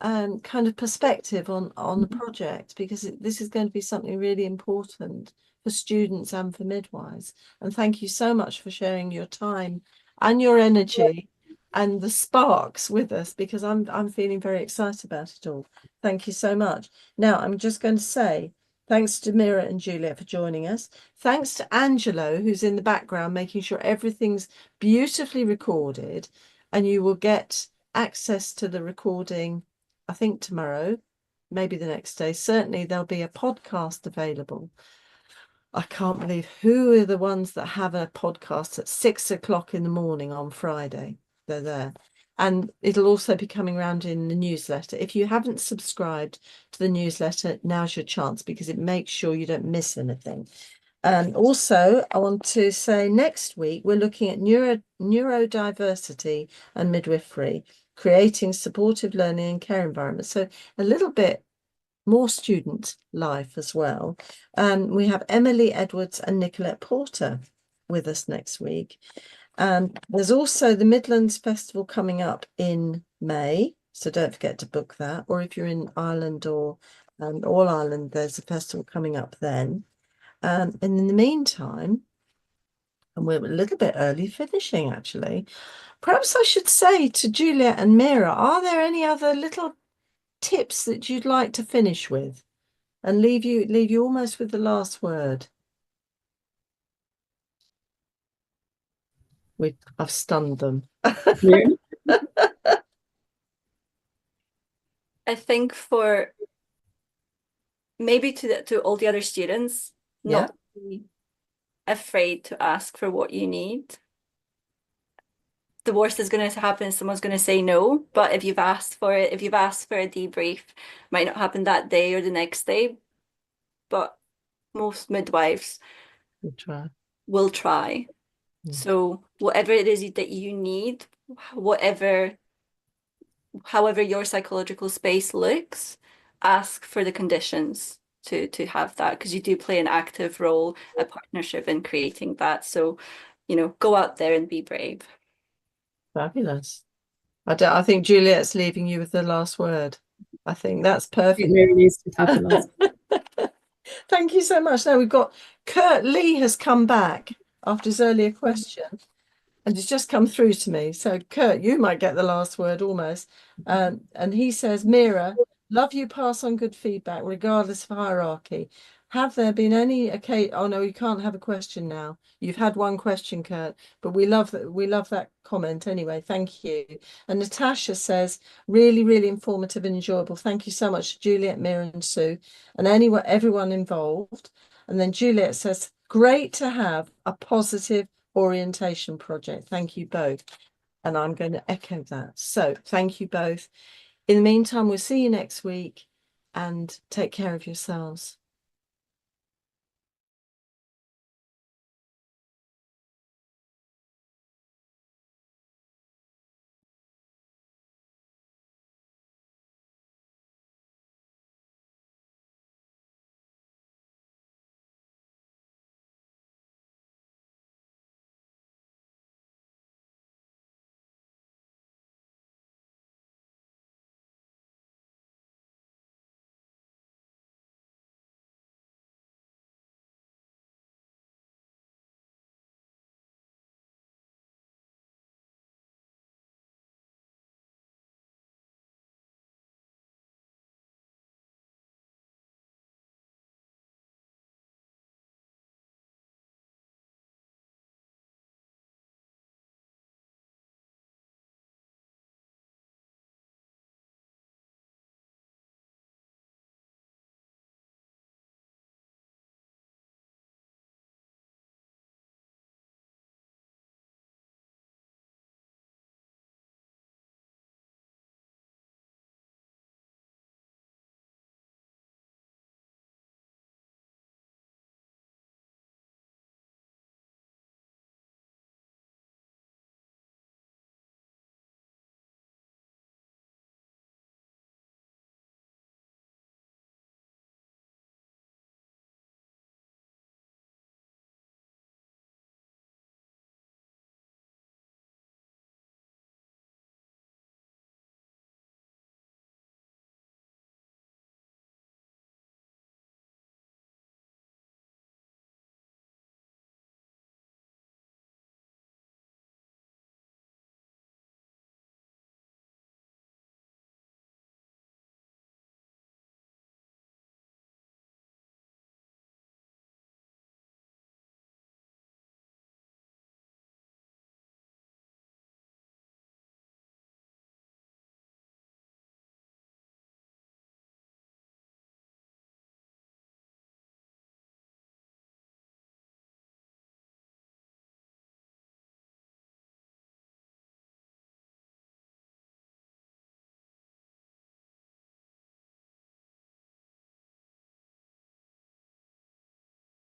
kind of perspective on the project, because this is going to be something really important for students and for midwives. And thank you so much for sharing your time and your energy and the sparks with us, because I'm feeling very excited about it all. Thank you so much. Now I'm just going to say thanks to Mira and Juliet for joining us. Thanks to Angelo, who's in the background making sure everything's beautifully recorded, and you will get access to the recording, I think tomorrow, maybe the next day. Certainly there'll be a podcast available. I can't believe who are the ones that have a podcast at 6 o'clock in the morning on Friday. They're there. And it'll also be coming around in the newsletter. If you haven't subscribed to the newsletter, now's your chance, because it makes sure you don't miss anything. And also, I want to say next week, we're looking at neurodiversity and midwifery, creating supportive learning and care environments. So a little bit more student life as well. We have Emily Edwards and Nicolette Porter with us next week. There's also the Midlands Festival coming up in May, so don't forget to book that. Or if you're in Ireland or All Ireland, there's a festival coming up then. And in the meantime, and we're a little bit early finishing actually, perhaps I should say to Juliet and Mira, are there any other little tips that you'd like to finish with and leave you almost with the last word? I've stunned them. Yeah. I think for maybe to all the other students, not be afraid to ask for what you need. The worst is going to happen, someone's going to say no, but if you've asked for it, if you've asked for a debrief, it might not happen that day or the next day, but most midwives will try. So whatever it is that you need, however your psychological space looks, ask for the conditions to have that, because you do play an active role, a partnership in creating that. So, go out there and be brave. Fabulous. I think Juliet's leaving you with the last word. I think that's perfect. It really needs to have the last. Thank you so much. Now we've got Kurt Lee has come back after his earlier question, and it's just come through to me. So Kurt, you might get the last word almost. And he says, Mira, love you pass on good feedback regardless of hierarchy. Have there been any occasion? Oh no, you can't have a question now. You've had one question, Kurt, but we love that comment anyway. Thank you. And Natasha says, really, really informative and enjoyable. Thank you so much, Juliet, Mira, and Sue, and everyone involved. And then Juliet says, great to have a positive orientation project. Thank you both. And I'm going to echo that. So thank you both. In the meantime, we'll see you next week, and take care of yourselves.